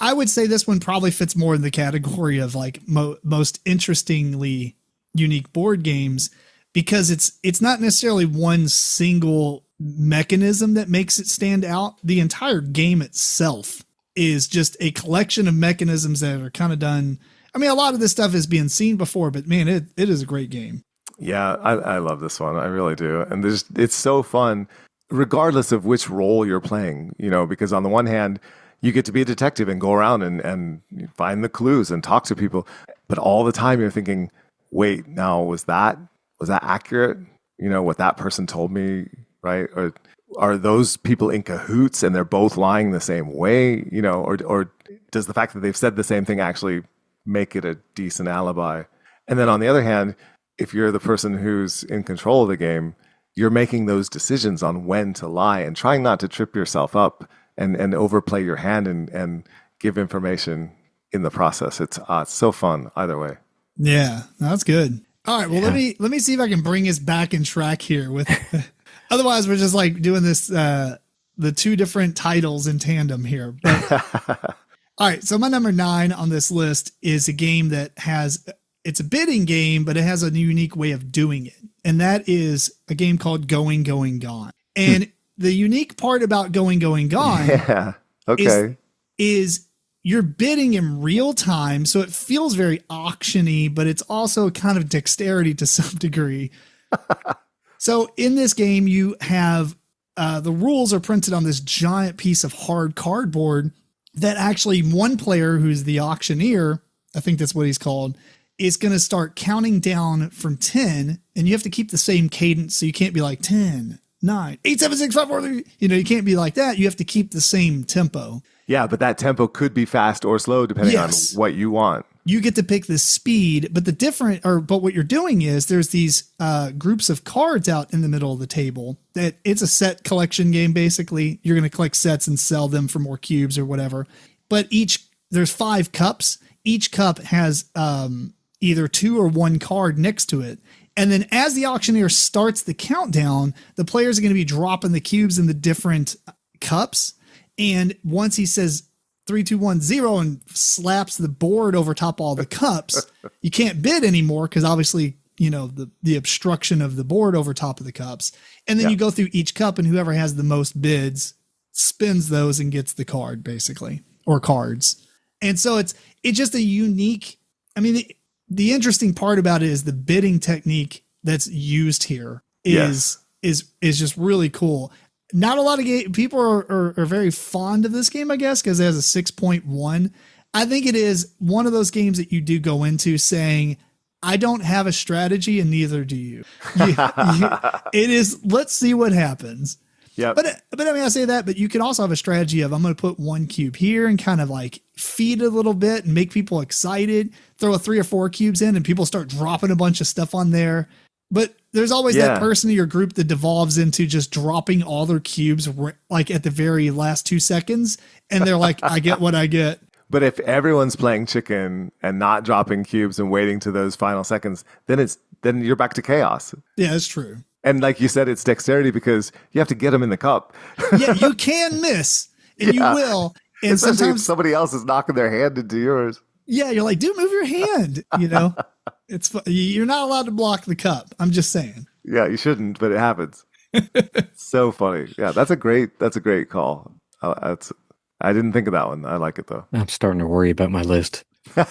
I would say this one probably fits more in the category of like most interestingly unique board games, because it's not necessarily one single mechanism that makes it stand out. The entire game itself is just a collection of mechanisms that are kind of done. I mean, a lot of this stuff is being seen before, but man, it is a great game. Yeah, I love this one. I really do. And it's so fun, regardless of which role you're playing, because on the one hand, you get to be a detective and go around and find the clues and talk to people. But all the time you're thinking, wait, now was that accurate? What that person told me, right? Or are those people in cahoots and they're both lying the same way? Or does the fact that they've said the same thing actually make it a decent alibi? And then on the other hand, if you're the person who's in control of the game, you're making those decisions on when to lie and trying not to trip yourself up and overplay your hand and give information in the process. It's so fun either way. Yeah, that's good. All right, well, let me see if I can bring us back in track here with. Otherwise, we're just like doing this the two different titles in tandem here. But, all right, so my number 9 on this list is a game that it's a bidding game, but it has a unique way of doing it, and that is a game called Going, Going, Gone. And the unique part about Going, Going, Gone, is you're bidding in real time, so it feels very auction-y, but it's also kind of dexterity to some degree. So in this game, you have the rules are printed on this giant piece of hard cardboard that actually one player, who's the auctioneer, I think that's what he's called, is going to start counting down from 10, and you have to keep the same cadence. So you can't be like 10, 9, 8, 7, 6, 5, 4, 3. You can't be like that. You have to keep the same tempo. Yeah, but that tempo could be fast or slow depending on what you want. You get to pick the speed, but but what you're doing is there's these groups of cards out in the middle of the table. That it's a set collection game. Basically, you're going to collect sets and sell them for more cubes or whatever. But there's 5 cups. Each cup has either 2 or 1 card next to it. And then as the auctioneer starts the countdown, the players are going to be dropping the cubes in the different cups. And once he says 3, 2, 1, 0 and slaps the board over top all the cups, you can't bid anymore because obviously, the obstruction of the board over top of the cups. And then you go through each cup, and whoever has the most bids spins those and gets the card, basically, or cards. And so it's just a unique. I mean, the interesting part about it is the bidding technique that's used here is just really cool. Not a lot of people are very fond of this game, I guess, because it has a 6.1. I think it is one of those games that you do go into saying, I don't have a strategy and neither do you. It is, let's see what happens. Yeah. But I mean, I say that, but you could also have a strategy of I'm going to put one cube here and kind of like feed it a little bit and make people excited, throw a 3 or 4 cubes in and people start dropping a bunch of stuff on there. But there's always that person in your group that devolves into just dropping all their cubes like at the very last 2 seconds. And they're like, I get what I get. But if everyone's playing chicken and not dropping cubes and waiting to those final seconds, then you're back to chaos. Yeah, that's true. And like you said, it's dexterity because you have to get them in the cup. Yeah, you can miss, and you will. And especially sometimes if somebody else is knocking their hand into yours. Yeah, you're like, dude, move your hand. You're not allowed to block the cup. I'm just saying. Yeah, you shouldn't, but it happens. So funny. Yeah, that's a great call. I didn't think of that one. I like it though. I'm starting to worry about my list. All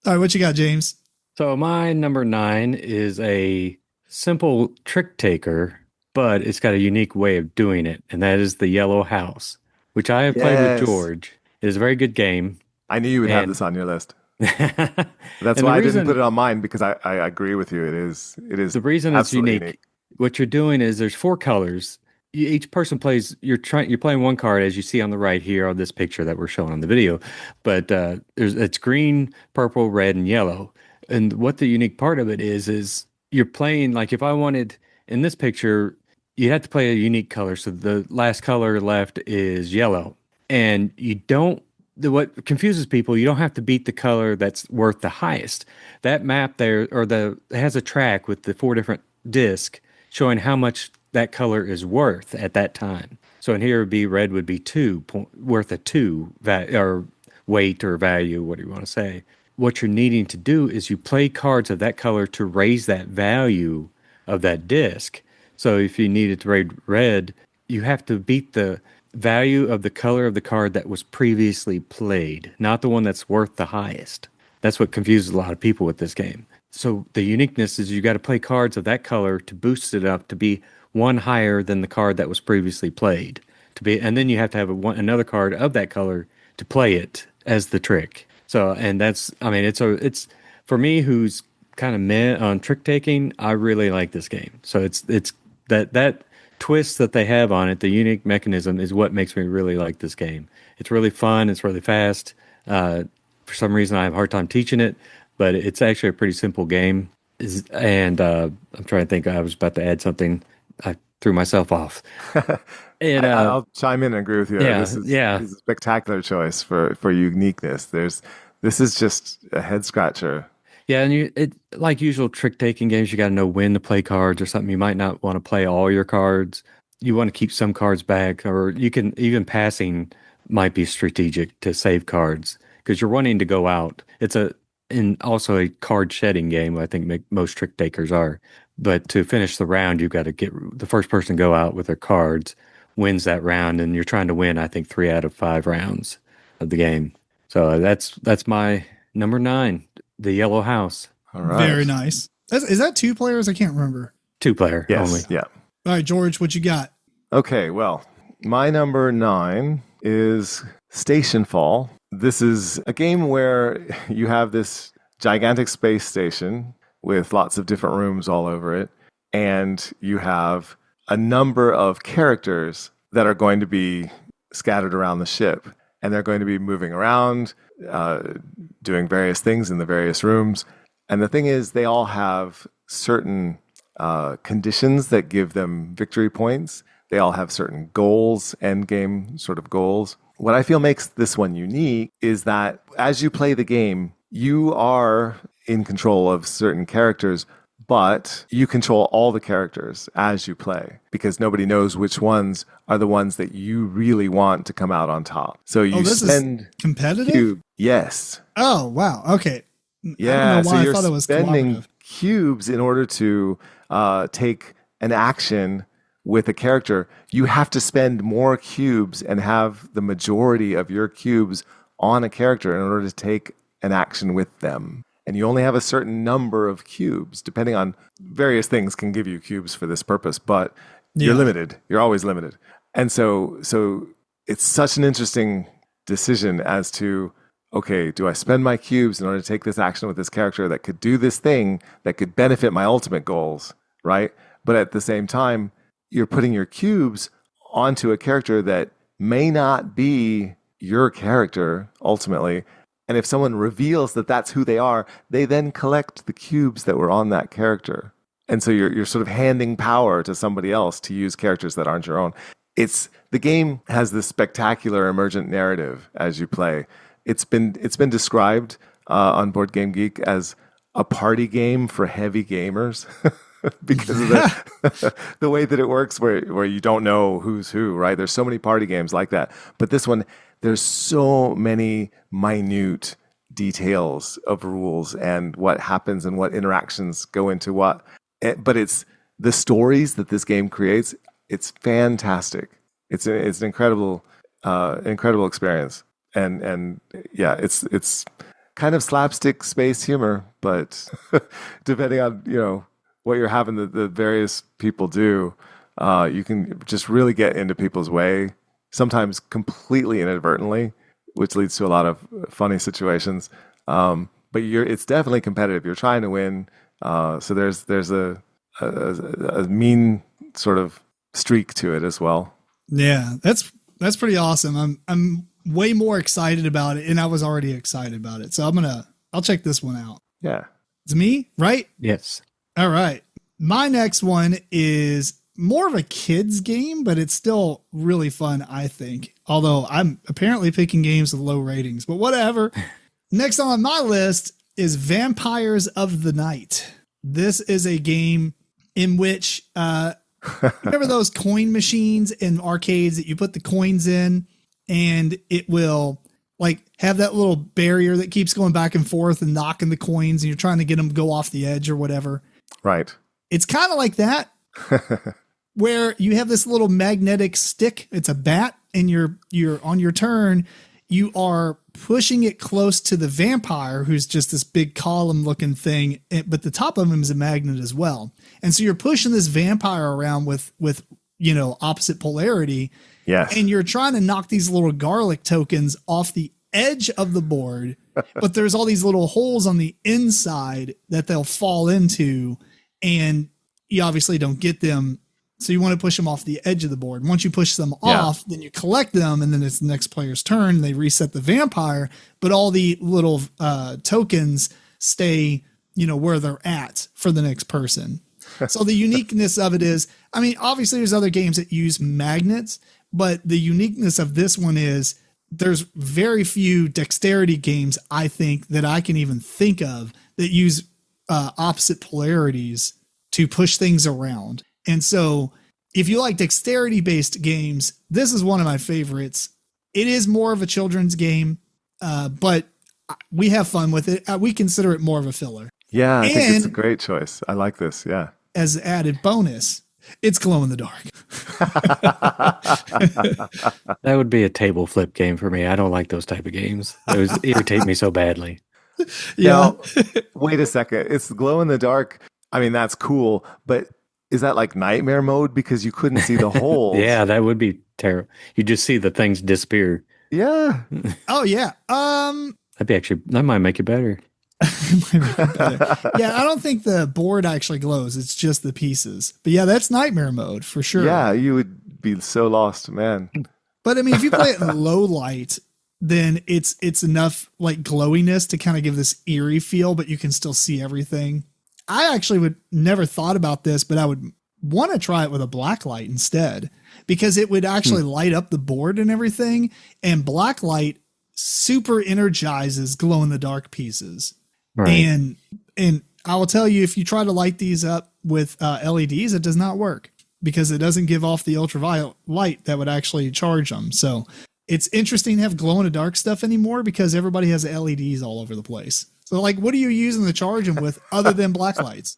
right, what you got, James? So my number 9 is a simple trick taker, but it's got a unique way of doing it, and that is the Yellow House, which I have played with George. It is a very good game. I knew you would have this on your list. That's why I didn't put it on mine, because I agree with you. It is the reason it's unique. What you're doing is there's 4 colors. Each person plays. You're playing one card, as you see on the right here on this picture that we're showing on the video. But it's green, purple, red, and yellow. And what the unique part of it is you're playing, like if I wanted in this picture, you have to play a unique color. So the last color left is yellow, and what confuses people, you don't have to beat the color that's worth the highest. That map there, it has a track with the 4 different discs showing how much that color is worth at that time. So in here red would be worth a 2 or weight or value, what do you want to say. What you're needing to do is you play cards of that color to raise that value of that disc. So if you needed to raise red, you have to beat the value of the color of the card that was previously played, not the one that's worth the highest. That's what confuses a lot of people with this game. So the uniqueness is you got to play cards of that color to boost it up to be 1 higher than the card that was previously played. And then you have to have another card of that color to play it as the trick. So, and it's for me, who's kind of meh on trick taking, I really like this game. So it's that twist that they have on it, the unique mechanism, is what makes me really like this game. It's really fun. It's really fast. For some reason, I have a hard time teaching it, but it's actually a pretty simple game. And I'm trying to think. I was about to add something. I threw myself off. And I'll chime in and agree with you. Yeah, this is a spectacular choice for uniqueness. This is just a head scratcher. Yeah, and like usual trick taking games, you got to know when to play cards or something. You might not want to play all your cards. You want to keep some cards back, or you can even passing might be strategic to save cards because you're wanting to go out. It's also a card shedding game. I think most trick takers are. But to finish the round, you've got to get the first person to go out with their cards wins that round, and you're trying to win, I think, 3 out of 5 rounds of the game. So that's my number 9, the Yellow House. All right. Very nice. Is that 2 players? I can't remember. 2 player only. Yeah. All right, George, what you got? Okay, well, my number 9 is Station Fall. This is a game where you have this gigantic space station with lots of different rooms all over it, and you have a number of characters that are going to be scattered around the ship, and they're going to be moving around, doing various things in the various rooms. And the thing is, they all have certain conditions that give them victory points. They all have certain goals, end game sort of goals. What I feel makes this one unique is that as you play the game, you are in control of certain characters, but you control all the characters as you play because nobody knows which ones are the ones that you really want to come out on top. So you spend competitive? Yes. Oh, wow. Okay. Yeah. I don't know why so you're I thought it was spending cubes in order to take an action with a character. You have to spend more cubes and have the majority of your cubes on a character in order to take an action with them. And you only have a certain number of cubes, depending on various things can give you cubes for this purpose, but you're limited. You're always limited. And so it's such an interesting decision as to, okay, do I spend my cubes in order to take this action with this character that could do this thing that could benefit my ultimate goals, right? But at the same time, you're putting your cubes onto a character that may not be your character ultimately. And if someone reveals that that's who they are, they then collect the cubes that were on that character. And so you're sort of handing power to somebody else to use characters that aren't your own. The game has this spectacular emergent narrative as you play. It's been described on Board Game Geek as a party game for heavy gamers because of the way that it works, where you don't know who's who, right? There's so many party games like that, but this one, there's so many minute details of rules and what happens and what interactions go into what. But it's the stories that this game creates. It's fantastic. It's an incredible experience. And yeah, it's kind of slapstick space humor, but depending on what you're having the various people do, you can just really get into people's way, sometimes completely inadvertently, which leads to a lot of funny situations. But it's definitely competitive. You're trying to win, so there's a mean sort of streak to it as well. Yeah, that's pretty awesome. I'm way more excited about it, and I was already excited about it. So I'll check this one out. Yeah. It's me, right? Yes. All right. My next one is more of a kid's game, but it's still really fun, I think. Although I'm apparently picking games with low ratings, but whatever. Next on my list is Vampires of the Night. This is a game in which, remember those coin machines in arcades that you put the coins in and it will like have that little barrier that keeps going back and forth and knocking the coins and you're trying to get them to go off the edge or whatever. Right. It's kind of like that where you have this little magnetic stick. It's a bat and you're on your turn. You are pushing it close to the vampire, who's just this big column looking thing, but the top of him is a magnet as well. And so you're pushing this vampire around with opposite polarity. Yes. And you're trying to knock these little garlic tokens off the edge of the board, but there's all these little holes on the inside that they'll fall into, and you obviously don't get them. So you want to push them off the edge of the board. Once you push them off, then you collect them, and then it's the next player's turn. They reset the vampire, but all the little tokens stay, where they're at for the next person. So the uniqueness of it is, obviously there's other games that use magnets, but the uniqueness of this one is there's very few dexterity games, I think, that I can even think of that use opposite polarities to push things around. And so if you like dexterity-based games, this is one of my favorites. It is more of a children's game, but we have fun with it. We consider it more of a filler. Yeah, I think it's a great choice. I like this, yeah. As added bonus, it's glow in the dark. That would be a table flip game for me. I don't like those type of games. Those irritate me so badly. Yeah. Now, wait a second. It's glow in the dark. That's cool, but is that like nightmare mode because you couldn't see the holes? Yeah, that would be terrible. You just see the things disappear. Yeah. Oh yeah. That might make it better. Yeah, I don't think the board actually glows. It's just the pieces. But yeah, that's nightmare mode for sure. Yeah, you would be so lost, man. But if you play it in low light, then it's enough like glowiness to kind of give this eerie feel, but you can still see everything. I actually would never thought about this, but I would want to try it with a black light instead, because it would actually light up the board and everything. And black light super energizes glow in the dark pieces. Right. And I will tell you, if you try to light these up with LEDs, it does not work because it doesn't give off the ultraviolet light that would actually charge them. So it's interesting to have glow in the dark stuff anymore because everybody has LEDs all over the place. So what are you using to charge them with other than black lights?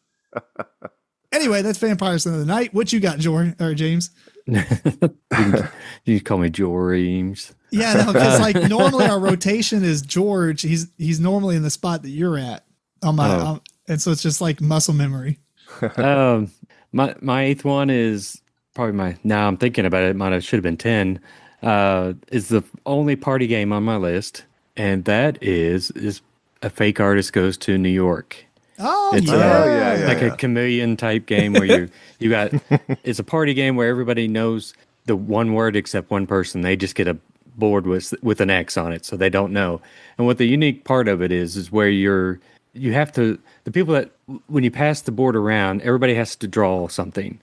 Anyway, that's Vampires of the Night. What you got, James? You call me James. Yeah, no, because normally our rotation is George. He's normally in the spot that you're at on my, and so it's just like muscle memory. My eighth one is probably now I'm thinking about it, should have been 10. Is the only party game on my list, and that is A Fake Artist Goes to New York. Oh, It's yeah. like a chameleon type game where you got it's a party game where everybody knows the one word except one person. They just get a board with an X on it, so they don't know. And what the unique part of it is where you have to the people that when you pass the board around, everybody has to draw something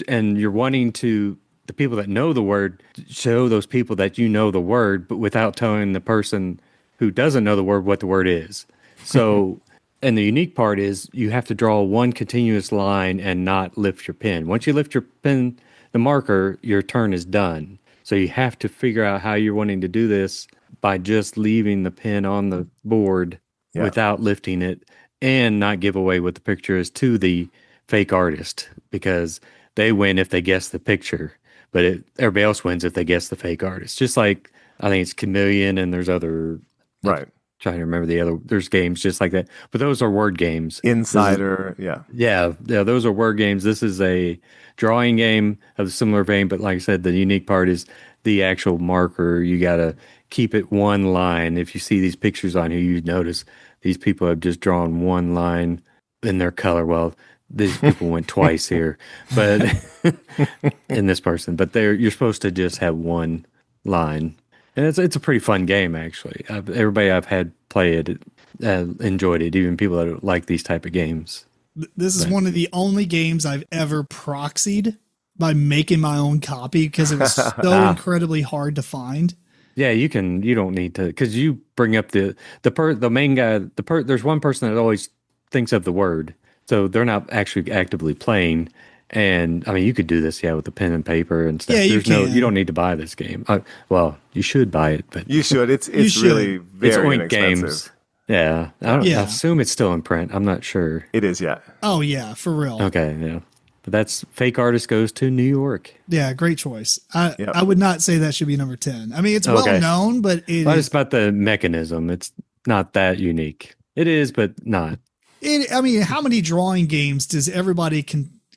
and you're wanting to the people that know the word show those people that you know the word, but without telling the person who doesn't know the word what the word is. So, and the unique part is you have to draw one continuous line and not lift your pen. Once you lift your pen, the marker, your turn is done. So you have to figure out how you're wanting to do this by just leaving the pen on the board without lifting it and not give away what the picture is to the fake artist because they win if they guess the picture, but everybody else wins if they guess the fake artist. Just like I think it's Chameleon and there's other right. Trying to remember the other. There's games just like that, but those are word games. Insider, yeah. Those are word games. This is a drawing game of a similar vein, but like I said, the unique part is the actual marker. You got to keep it one line. If you see these pictures on here, you notice these people have just drawn one line in their color. Well, these people went twice here, but in this person, but you're supposed to just have one line. And it's a pretty fun game, actually. Everybody I've had play it enjoyed it, even people that like these type of games. This is one of the only games I've ever proxied by making my own copy because it was so incredibly hard to find. Yeah, you don't need to, because you bring up the main guy, there's one person that always thinks of the word, so they're not actually actively playing. And I mean, you could do this, with the pen and paper and stuff. Yeah, you don't need to buy this game. Well, you should buy it, but you should. It's really very inexpensive. Games. Yeah, I assume it's still in print. I'm not sure. It is, yeah. Oh yeah, for real. Okay, yeah. But that's Fake Artist Goes to New York. Yeah, great choice. I would not say that should be number 10. I mean, it's well known, but it's about the mechanism. It's not that unique. It is, but not. I mean, how many drawing games does everybody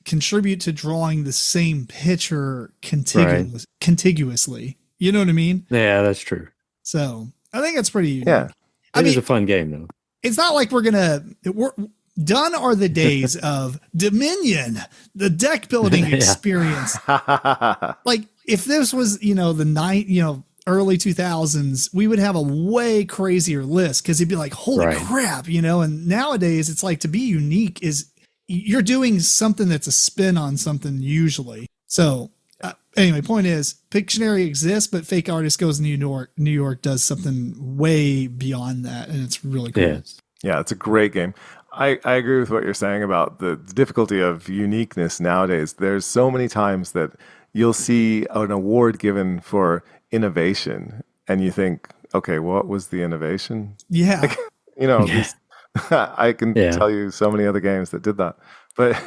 contribute to drawing the same picture contiguously? You know what I mean? Yeah, that's true. So I think it's pretty unique. Yeah. It is a fun game, though. It's not like we're done are the days of Dominion, the deck building experience. Like if this was, the early 2000s, we would have a way crazier list because it'd be like, holy crap, and nowadays it's like to be unique is you're doing something that's a spin on something usually. So anyway, point is Pictionary exists, but Fake Artist Goes to New York does something way beyond that. And it's really cool. Yeah, it's a great game. I agree with what you're saying about the difficulty of uniqueness nowadays. There's so many times that you'll see an award given for innovation and you think, okay, what was the innovation? Yeah. I can tell you so many other games that did that, but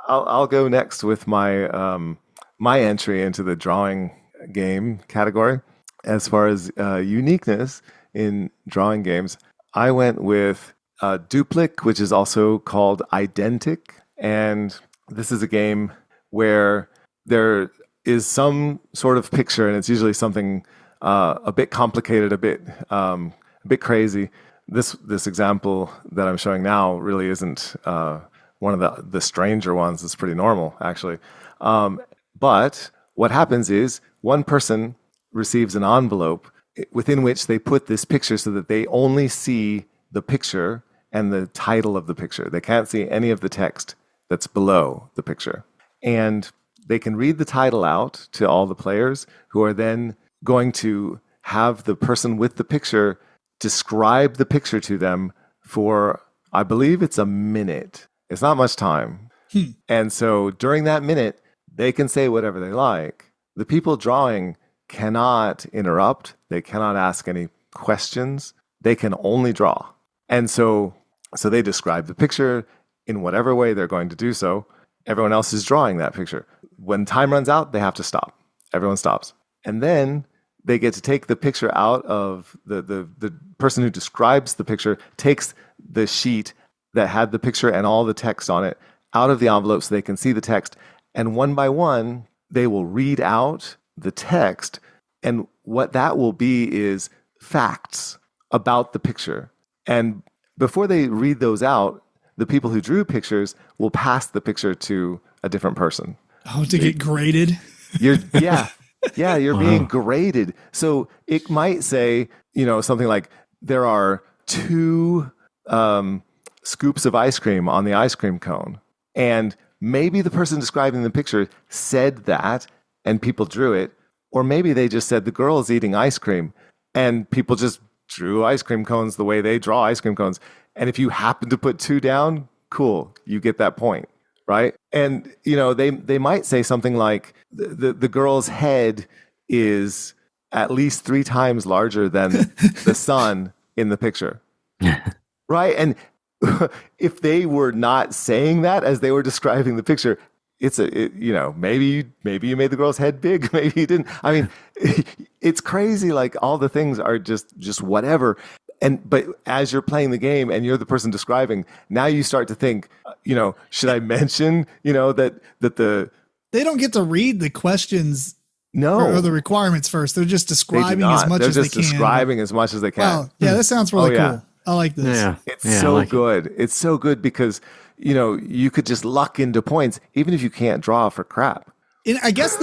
I'll go next with my my entry into the drawing game category. As far as uniqueness in drawing games, I went with Duplic, which is also called Identic, and this is a game where there is some sort of picture, and it's usually something a bit complicated, a bit crazy. This example that I'm showing now really isn't one of the stranger ones. It's pretty normal, actually. But what happens is one person receives an envelope within which they put this picture so that they only see the picture and the title of the picture. They can't see any of the text that's below the picture. And they can read the title out to all the players, who are then going to have the person with the picture describe the picture to them for, I believe it's a minute. It's not much time. And so during that minute, they can say whatever they like. The people drawing cannot interrupt. They cannot ask any questions. They can only draw. And so they describe the picture in whatever way they're going to do so. Everyone else is drawing that picture. When time runs out, they have to stop. Everyone stops. And then they get to take the picture out of the person who describes the picture, takes the sheet that had the picture and all the text on it out of the envelope so they can see the text. And one by one, they will read out the text. And what that will be is facts about the picture. And before they read those out, the people who drew pictures will pass the picture to a different person. Oh, to get graded? You're being graded. So it might say, something like there are 2 scoops of ice cream on the ice cream cone. And maybe the person describing the picture said that and people drew it. Or maybe they just said the girl is eating ice cream and people just drew ice cream cones the way they draw ice cream cones. And if you happen to put 2 down, cool, you get that point, right? And, they might say something like the girl's head is at least 3 times larger than the sun in the picture, right? And if they were not saying that as they were describing the picture, maybe you made the girl's head big, maybe you didn't. I mean, it's crazy. Like all the things are just whatever. But as you're playing the game and you're the person describing, now you start to think, should I mention, that they don't get to read the questions. No, or the requirements first. They're just describing as much as they can. They're just describing as much as they can. Wow. Yeah, that sounds really cool. I like this. Yeah. It's so good. It's so good because, you could just luck into points even if you can't draw for crap. And I guess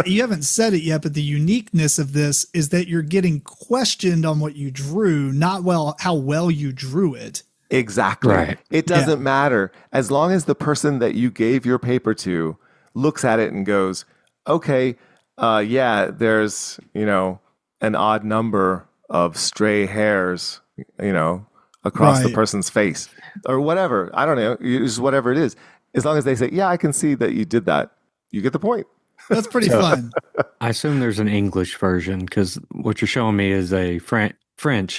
you haven't said it yet, but the uniqueness of this is that you're getting questioned on what you drew, not how well you drew it. Exactly. Right. It doesn't matter. As long as the person that you gave your paper to looks at it and goes, okay, there's, an odd number of stray hairs, across the person's face or whatever. I don't know. It's whatever it is. As long as they say, yeah, I can see that you did that, you get the point. That's pretty fun. I assume there's an English version because what you're showing me is a French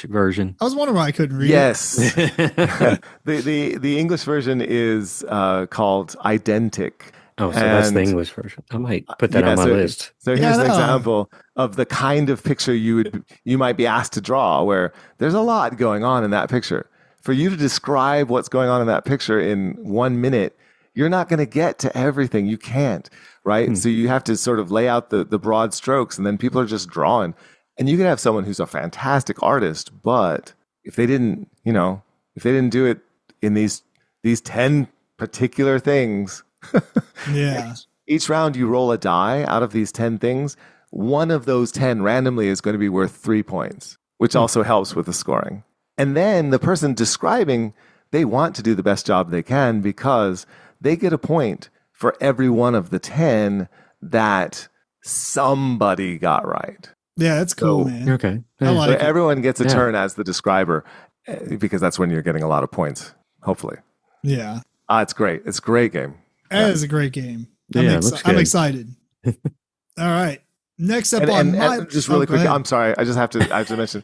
version. I was wondering why I couldn't read it. The English version is called Identic. Oh, so that's the English version. I might put that on my list. So here's an example of the kind of picture you might be asked to draw, where there's a lot going on in that picture. For you to describe what's going on in that picture in 1 minute, you're not going to get to everything. You can't, right? So you have to sort of lay out the broad strokes, and then people are just drawing. And you can have someone who's a fantastic artist, but if they didn't do it in these 10 particular things. Yeah. Each round you roll a die out of these 10 things. One of those 10 randomly is going to be worth 3 points, which also helps with the scoring. And then the person describing, they want to do the best job they can because they get a point for every one of the 10 that somebody got right. Yeah, that's cool, man. Okay. I like it. Everyone gets a turn as the describer because that's when you're getting a lot of points, hopefully. Yeah. It's great. It's a great game. That is a great game. I'm excited. All right. Next up and just really quick. I'm sorry. I have to mention.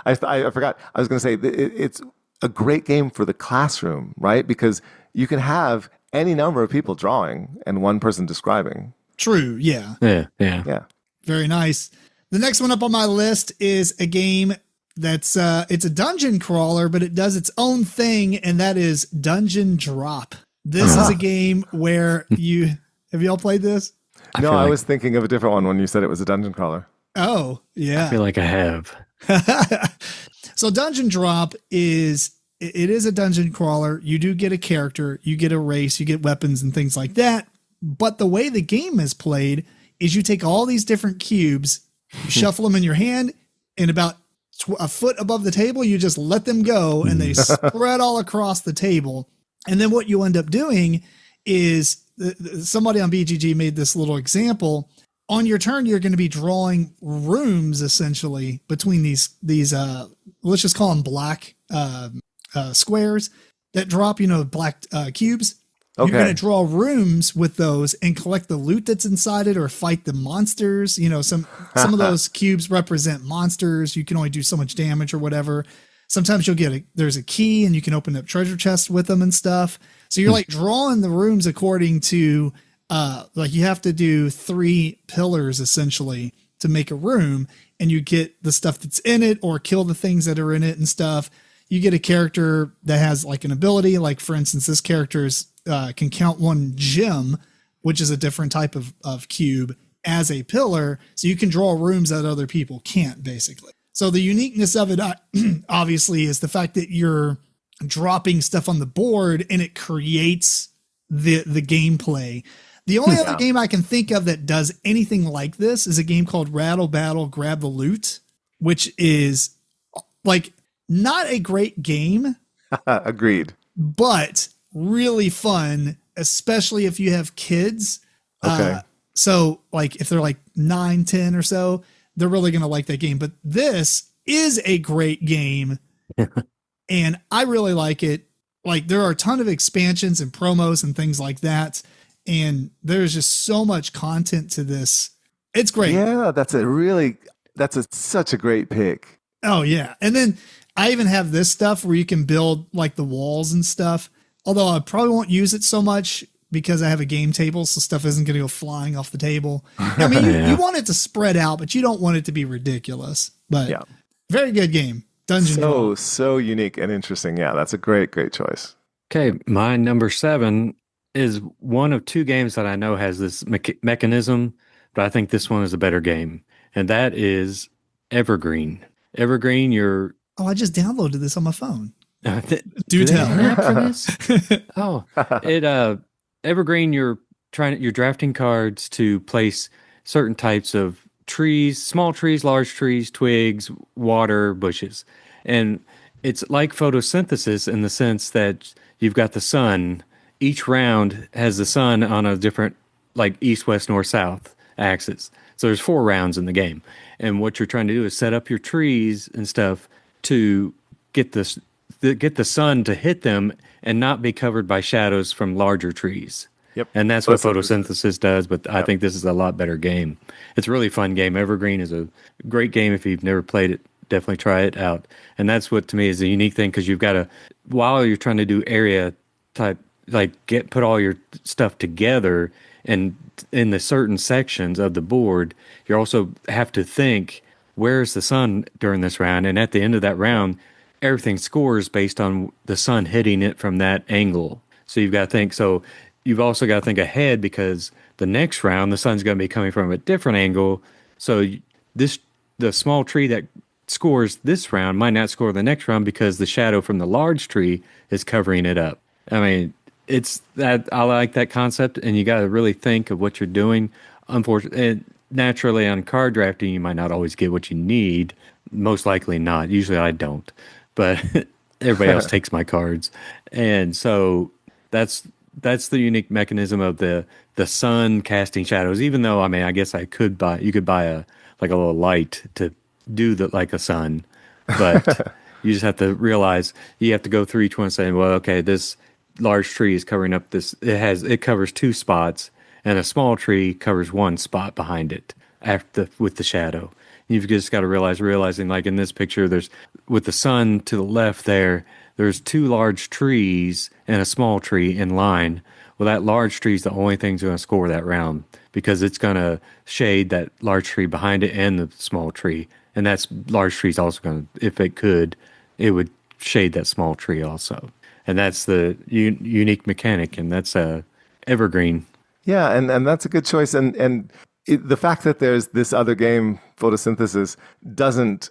I forgot. I was going to say it's a great game for the classroom, right? Because you can have any number of people drawing and one person describing. True. Yeah. Yeah. Very nice. The next one up on my list is a game that's it's a dungeon crawler, but it does its own thing, and that is Dungeon Drop. This is a game where have you all played this? No, I was thinking of a different one when you said it was a dungeon crawler. Oh, yeah. I feel like I have. So Dungeon Drop is a dungeon crawler. You do get a character, you get a race, you get weapons and things like that. But the way the game is played is you take all these different cubes, you shuffle them in your hand, and about a foot above the table, you just let them go and they spread all across the table. And then what you end up doing is somebody on BGG made this little example. On your turn, you're going to be drawing rooms essentially between these let's just call them black squares that drop, black cubes. Okay. You're going to draw rooms with those and collect the loot that's inside it or fight the monsters. Some of those cubes represent monsters. You can only do so much damage or whatever. Sometimes you'll there's a key and you can open up treasure chests with them and stuff. So you're like drawing the rooms according to, you have to do 3 pillars essentially to make a room, and you get the stuff that's in it or kill the things that are in it and stuff. You get a character that has like an ability, like for instance, this character can count 1 gem, which is a different type of cube as a pillar. So you can draw rooms that other people can't basically. So the uniqueness of it, obviously, is the fact that you're dropping stuff on the board, and it creates the gameplay. The only other game I can think of that does anything like this is a game called Rattle Battle Grab the Loot, which is like not a great game. Agreed. But really fun, especially if you have kids. Okay. So like if they're like 9, 10 or so, they're really going to like that game. But this is a great game. And I really like it. Like there are a ton of expansions and promos and things like that. And there's just so much content to this. It's great. Yeah, such a great pick. Oh yeah. And then I even have this stuff where you can build like the walls and stuff. Although I probably won't use it so much because I have a game table, so stuff isn't going to go flying off the table. I mean, you want it to spread out, but you don't want it to be ridiculous. But very good game. Dungeon Crawl. So unique and interesting. Yeah, that's a great choice. Okay, my number 7 is one of 2 games that I know has this mechanism, but I think this one is a better game, and that is Evergreen. Evergreen, you're... Oh, I just downloaded this on my phone. Do tell. Evergreen, you're drafting cards to place certain types of trees, small trees, large trees, twigs, water, bushes. And it's like photosynthesis in the sense that you've got the sun. Each round has the sun on a different, like east, west, north, south axis. So there's 4 rounds in the game. And what you're trying to do is set up your trees and stuff to get the sun to hit them and not be covered by shadows from larger trees. Yep. And that's what photosynthesis does, but I think this is a lot better game. It's a really fun game. Evergreen is a great game. If you've never played it, definitely try it out. And that's what, to me, is a unique thing, because you've got to, while you're trying to do area type, like put all your stuff together and in the certain sections of the board, you also have to think, where's the sun during this round? And at the end of that round, everything scores based on the sun hitting it from that angle. So you've got to think, so you've also got to think ahead, because the next round, the sun's going to be coming from a different angle. So the small tree that scores this round might not score the next round because the shadow from the large tree is covering it up. I mean, it's that, I like that concept, and you got to really think of what you're doing. Unfortunately, naturally on card drafting, you might not always get what you need. Most likely not. Usually I don't, but everybody else takes my cards. And so that's the unique mechanism of the sun casting shadows. Even though, I mean, I guess you could buy a little light to do like a sun, but you just have to realize you have to go through each one saying, well, okay, this large tree is covering up this. It covers 2 spots, and a small tree covers 1 spot behind it with the shadow. You've just got to realizing like in this picture, there's, with the sun to the left there's 2 large trees and a small tree in line. Well, that large tree is the only thing that's going to score that round, because it's going to shade that large tree behind it and the small tree. And that large tree is also going to, if it would shade that small tree also. And that's the unique mechanic, and that's Evergreen. Yeah, and that's a good choice. And the fact that there's this other game, photosynthesis, doesn't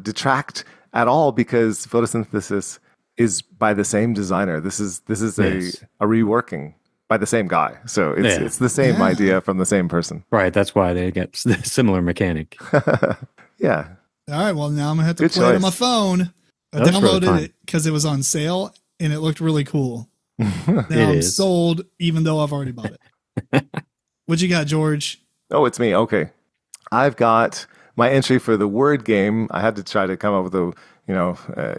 detract at all, because photosynthesis is by the same designer. This is yes. a reworking by the same guy. So it's the same idea from the same person. Right. That's why they get similar mechanic. Yeah. All right. Well, now I'm gonna have to play it on my phone. I downloaded it because it was on sale and it looked really cool. Now I'm sold, even though I've already bought it. What you got, George? Oh, it's me. Okay. I've got my entry for the word game. I had to try to come up with a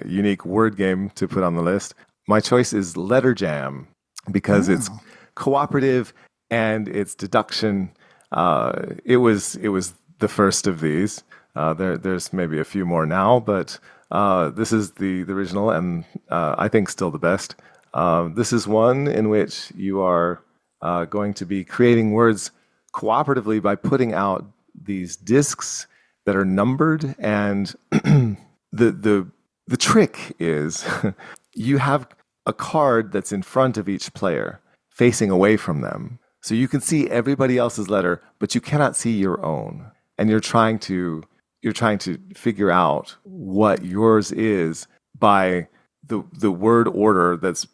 unique word game to put on the list. My choice is Letter Jam, because it's cooperative and it's deduction. It was the first of these. There's maybe a few more now, but this is the original, and I think still the best. This is one in which you are going to be creating words cooperatively by putting out these discs that are numbered, and the trick is you have a card that's in front of each player facing away from them, so you can see everybody else's letter, but you cannot see your own, and you're trying to figure out what yours is by the word order that's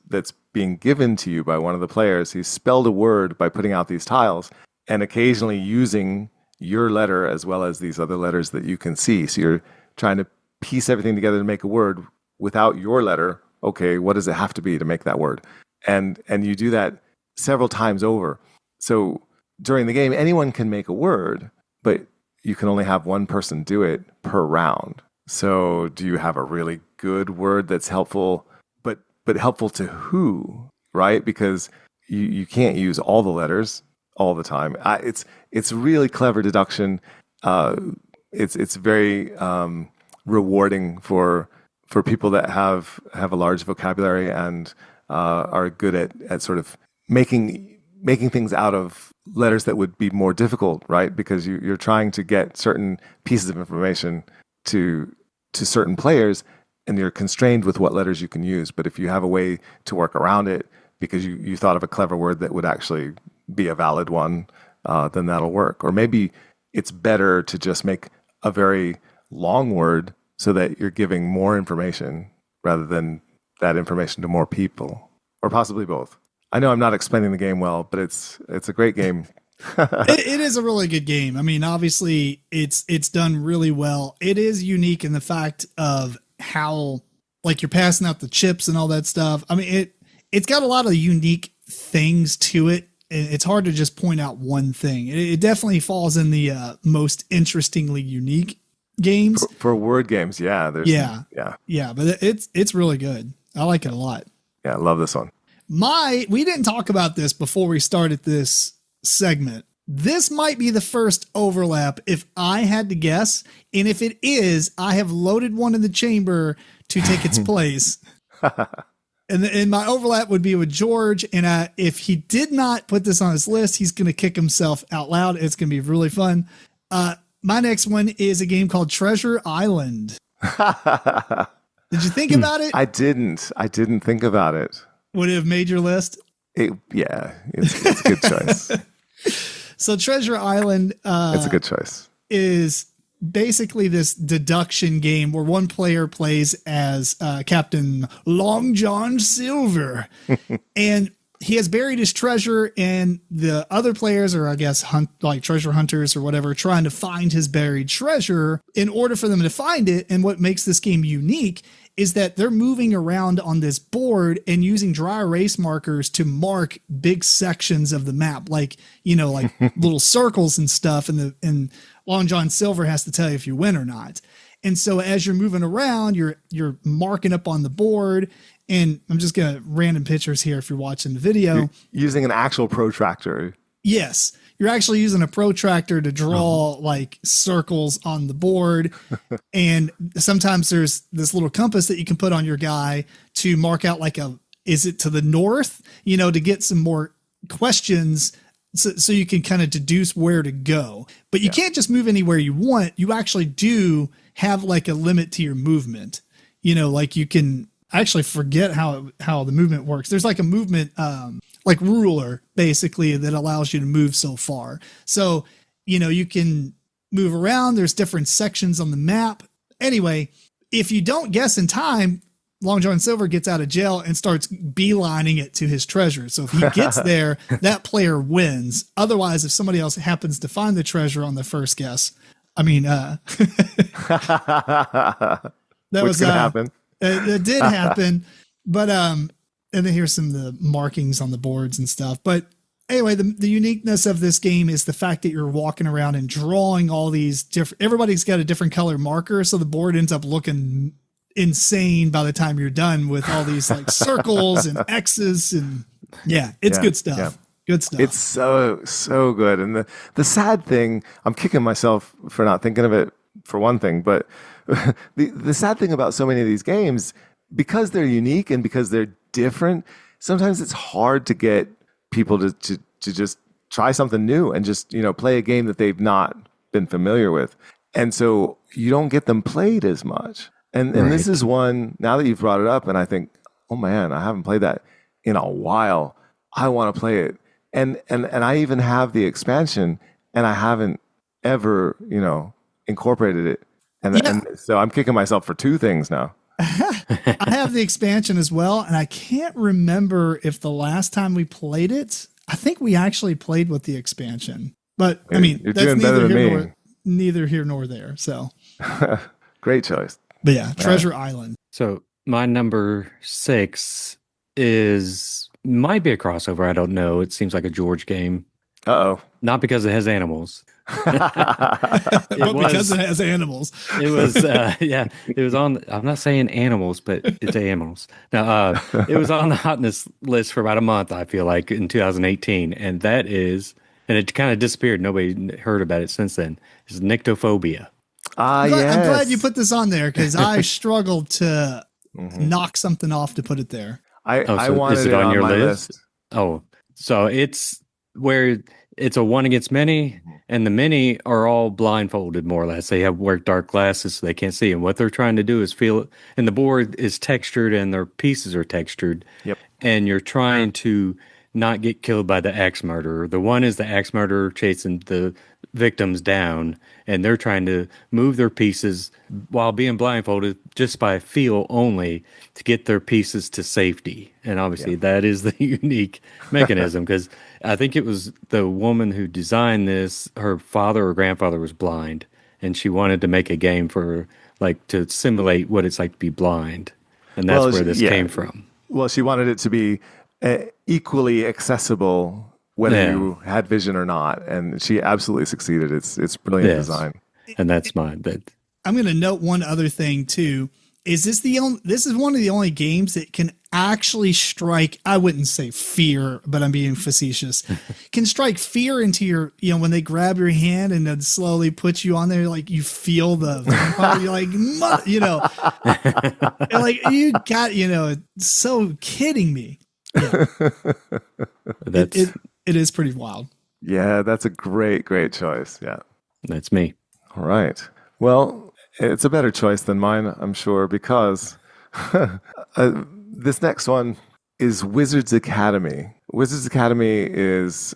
being given to you by one of the players. He's spelled a word by putting out these tiles and occasionally using your letter as well as these other letters that you can see. So you're trying to piece everything together to make a word without your letter. Okay, what does it have to be to make that word? And you do that several times over. So during the game, anyone can make a word, but you can only have one person do it per round. So do you have a really good word that's helpful, but helpful to who, right? Because you can't use all the letters all the time. It's really clever deduction. It's very rewarding for people that have a large vocabulary and are good at sort of making things out of letters that would be more difficult, right? Because you're trying to get certain pieces of information to certain players, and you're constrained with what letters you can use. But if you have a way to work around it because you thought of a clever word that would actually be a valid one, then that'll work. Or maybe it's better to just make a very long word so that you're giving more information rather than that information to more people, or possibly both. I know I'm not explaining the game well, but it's a great game. It is a really good game. I mean, obviously it's done really well. It is unique in the fact of how, like, you're passing out the chips and all that stuff. I mean, it's got a lot of unique things to it. It's hard to just point out one thing. It definitely falls in the most interestingly unique games for word games. Yeah. But it's really good. I like it a lot. Yeah. I love this one. We didn't talk about this before we started this segment. This might be the first overlap if I had to guess. And if it is, I have loaded one in the chamber to take its place. And my overlap would be with George. And if he did not put this on his list, he's going to kick himself out loud. It's going to be really fun. My next one is a game called Treasure Island. Did you think about it? I didn't think about it. Would it have made your list? It's a good choice. So Treasure Island it's a good choice. Is basically this deduction game where one player plays as Captain Long John Silver. And he has buried his treasure, and the other players are, I guess, treasure hunters or whatever, trying to find his buried treasure in order for them to find it. And what makes this game unique is that they're moving around on this board and using dry erase markers to mark big sections of the map, like little circles and stuff. And Long John Silver has to tell you if you win or not. And so as you're moving around, you're marking up on the board. And I'm just going to random pictures here if you're watching the video. You're using an actual protractor. Yes. You're actually using a protractor to draw like circles on the board. And sometimes there's this little compass that you can put on your guy to mark out is it to the north, to get some more questions so you can kind of deduce where to go. But you can't just move anywhere you want. You actually do have like a limit to your movement. Like you can actually forget how the movement works. There's like a movement, like ruler basically that allows you to move so far. So, you can move around. There's different sections on the map. Anyway, if you don't guess in time, Long John Silver gets out of jail and starts beelining it to his treasure. So if he gets there, that player wins. Otherwise, if somebody else happens to find the treasure on the first guess, that was gonna happen. It did happen, but and then here's some of the markings on the boards and stuff. But anyway, the uniqueness of this game is the fact that you're walking around and drawing all these different. Everybody's got a different color marker, so the board ends up looking insane by the time you're done with all these like circles and X's and it's good stuff. Yeah. Good stuff. It's so good. And the sad thing, I'm kicking myself for not thinking of it for one thing, but the sad thing about so many of these games, because they're unique and because they're different, sometimes it's hard to get people to just try something new and just, play a game that they've not been familiar with. And so you don't get them played as much. And this is one, now that you've brought it up, and I think, oh man, I haven't played that in a while. I want to play it. And I even have the expansion, and I haven't ever, incorporated it. And so I'm kicking myself for two things now. I have the expansion as well, and I can't remember if the last time we played it, I think we actually played with the expansion. But I mean, You're that's doing better neither here nor there. So great choice. But yeah, Treasure Island. So my number 6 might be a crossover. I don't know. It seems like a George game. Uh-oh. Not because it has animals. Because it has animals. It was, it was on, I'm not saying animals, but it's animals. Now, it was on the hotness list for about a month, I feel like, in 2018. And and it kind of disappeared. Nobody heard about it since then. It's Nyctophobia. Yes. I'm glad you put this on there because I struggled to knock something off to put it there. I wanted it on your list. Oh, so it's where it's a one against many, and the many are all blindfolded, more or less. They have wear dark glasses so they can't see. And what they're trying to do is feel, and the board is textured and their pieces are textured. Yep. And you're trying to not get killed by the axe murderer. The one is the axe murderer chasing the victims down, and they're trying to move their pieces while being blindfolded just by feel only to get their pieces to safety. And obviously that is the unique mechanism, because I think it was the woman who designed this, her father or grandfather was blind, and she wanted to make a game for to simulate what it's like to be blind. And that's where this came from. Well, she wanted it to be equally accessible whether you had vision or not, and she absolutely succeeded. It's brilliant design. And that's mine. I'm going to note one other thing too. This is one of the only games that can actually strike, I wouldn't say fear, but I'm being facetious, can strike fear into your, when they grab your hand and then slowly put you on there, like you feel the vampire, you're like, like you got, so kidding me. Yeah. It is pretty wild. Yeah, that's a great choice. Yeah. That's me. All right. Well, it's a better choice than mine, I'm sure, because this next one is Wizards Academy. Wizards Academy is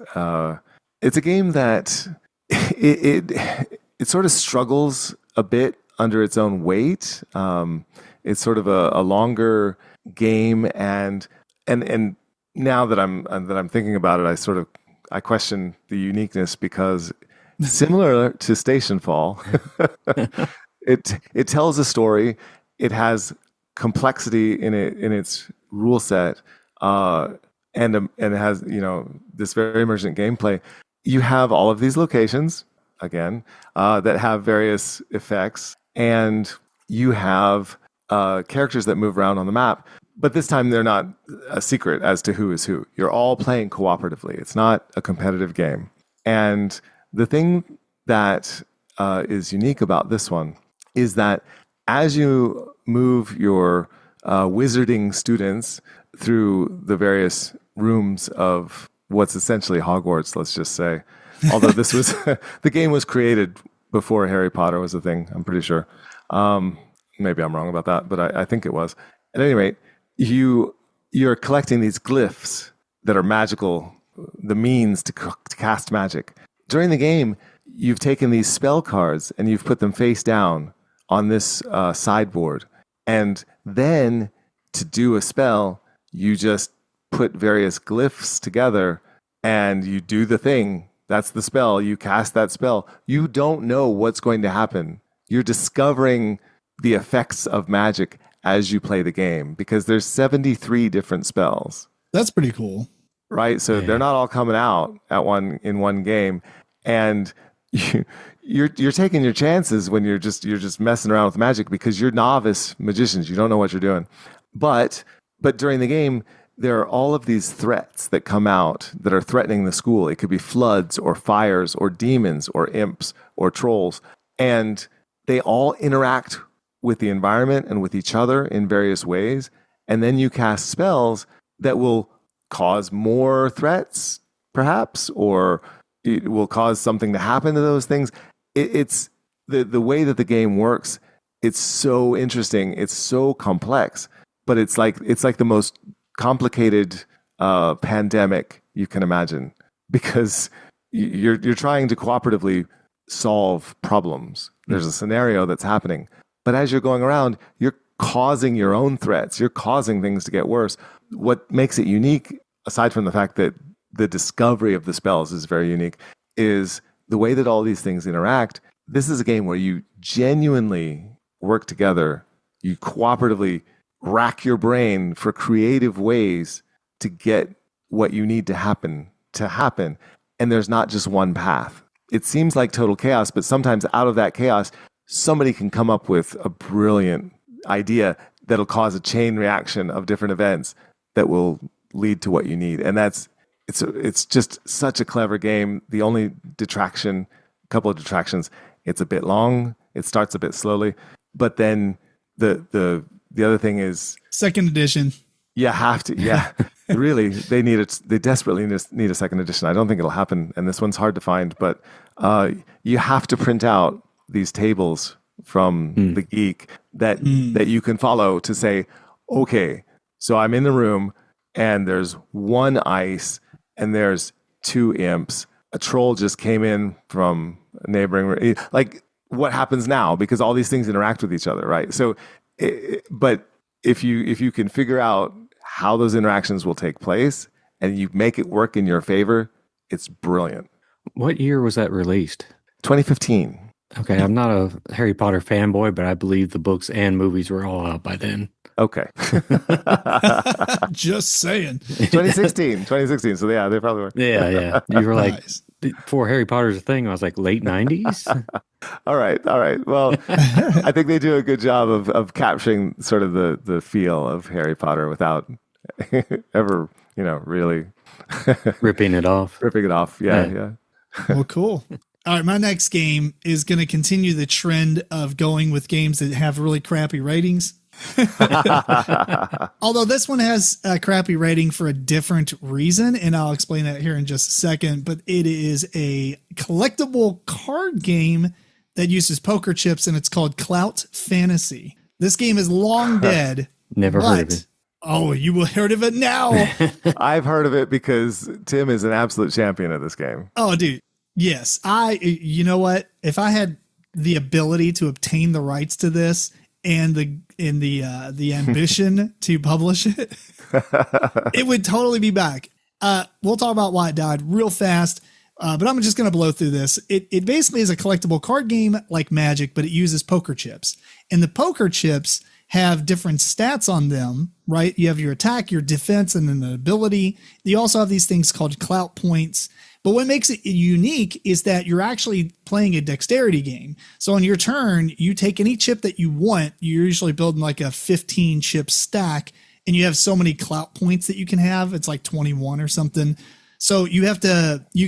it's a game that it sort of struggles a bit under its own weight. It's sort of a longer game, and now that I'm thinking about it, I question the uniqueness, because similar to Station Fall, it tells a story. It has complexity in its rule set, and it has this very emergent gameplay. You have all of these locations again that have various effects, and you have characters that move around on the map. But this time they're not a secret as to who is who. You're all playing cooperatively. It's not a competitive game. And the thing that is unique about this one is that as you move your wizarding students through the various rooms of what's essentially Hogwarts, let's just say, although this was the game was created before Harry Potter was a thing, I'm pretty sure. Maybe I'm wrong about that, but I think it was. At any rate, you're collecting these glyphs that are magical, the means to cast magic. During the game, you've taken these spell cards and you've put them face down on this sideboard. And then to do a spell, you just put various glyphs together and you do the thing. That's the spell. You cast that spell. You don't know what's going to happen. You're discovering the effects of magic as you play the game, because there's 73 different spells. That's pretty cool. Right? So they're not all coming out in one game. And you're taking your chances when you're just messing around with magic, because you're novice magicians. You don't know what you're doing. But during the game, there are all of these threats that come out that are threatening the school. It could be floods or fires or demons or imps or trolls. And they all interact with the environment and with each other in various ways. And then you cast spells that will cause more threats, perhaps, or it will cause something to happen to those things. It's the way that the game works. It's so interesting. It's so complex, but it's like the most complicated pandemic you can imagine, because you're trying to cooperatively solve problems. There's a scenario that's happening, but as you're going around, you're causing your own threats. You're causing things to get worse. What makes it unique, aside from the fact that the discovery of the spells is very unique, is the way that all these things interact. This is a game where you genuinely work together. You cooperatively rack your brain for creative ways to get what you need to happen. And there's not just one path. It seems like total chaos, but sometimes out of that chaos, somebody can come up with a brilliant idea that'll cause a chain reaction of different events that will lead to what you need. And it's just such a clever game. The only couple of detractions, it's a bit long. It starts a bit slowly, but then the other thing is second edition. You have to, yeah. Really, they desperately need a second edition. I don't think it'll happen, and this one's hard to find, but you have to print out these tables from the Geek that you can follow to say, okay, so I'm in the room, and there's one ice, and there's 2 imps. A troll just came in from a neighboring room. Like, what happens now? Because all these things interact with each other, right? So, but if you can figure out how those interactions will take place and you make it work in your favor, it's brilliant. What year was that released? 2015. Okay, I'm not a Harry Potter fanboy, but I believe the books and movies were all out by then. Okay. Just saying. 2016. So yeah, they probably were. Yeah. You were like, nice. Before Harry Potter's a thing, I was like late 90s. All right. Well, I think they do a good job of capturing sort of the feel of Harry Potter without ever, really ripping it off. Yeah. Well, cool. All right, my next game is going to continue the trend of going with games that have really crappy ratings. Although this one has a crappy rating for a different reason, and I'll explain that here in just a second, but it is a collectible card game that uses poker chips, and it's called Clout Fantasy. This game is long dead. Never heard of it. Oh, you will heard of it now. I've heard of it because Tim is an absolute champion of this game. Oh, dude. Yes. You know what? If I had the ability to obtain the rights to this and the ambition to publish it, it would totally be back. We'll talk about why it died real fast. But I'm just going to blow through this. It basically is a collectible card game like Magic, but it uses poker chips. And the poker chips have different stats on them, right? You have your attack, your defense, and then the ability. You also have these things called clout points. But what makes it unique is that you're actually playing a dexterity game. So on your turn, you take any chip that you want. You're usually building like a 15 chip stack, and you have so many clout points that you can have. It's like 21 or something. So you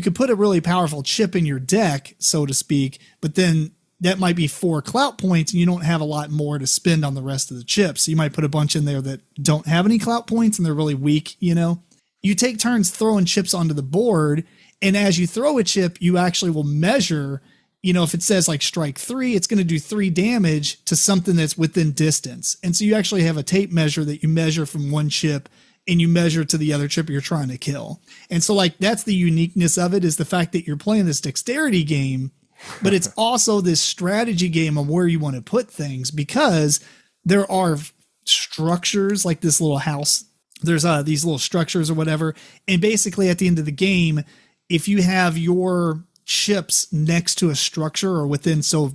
could put a really powerful chip in your deck, so to speak, but then that might be 4 clout points and you don't have a lot more to spend on the rest of the chips. So you might put a bunch in there that don't have any clout points and they're really weak, You take turns throwing chips onto the board, and as you throw a chip, you actually will measure, if it says like strike 3, it's going to do 3 damage to something that's within distance. And so you actually have a tape measure that you measure from one chip and you measure to the other chip you're trying to kill. And so that's the uniqueness of it, is the fact that you're playing this dexterity game, but it's also this strategy game on where you want to put things, because there are structures like this little house. There's these little structures or whatever. And basically at the end of the game, if you have your chips next to a structure or within so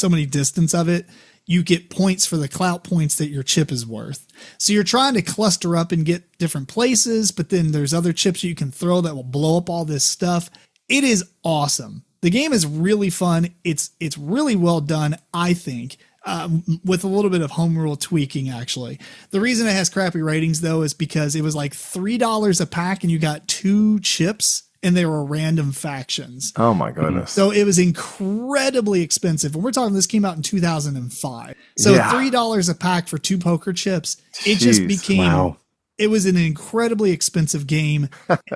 many distance of it, you get points for the clout points that your chip is worth. So you're trying to cluster up and get different places, but then there's other chips you can throw that will blow up all this stuff. It is awesome. The game is really fun. It's really well done, I think, with a little bit of home rule tweaking, actually. The reason it has crappy ratings, though, is because it was like $3 a pack and you got 2 chips. And they were random factions. Oh my goodness. So it was incredibly expensive. And we're talking, this came out in 2005. So $3 a pack for 2 poker chips. It just became, It was an incredibly expensive game.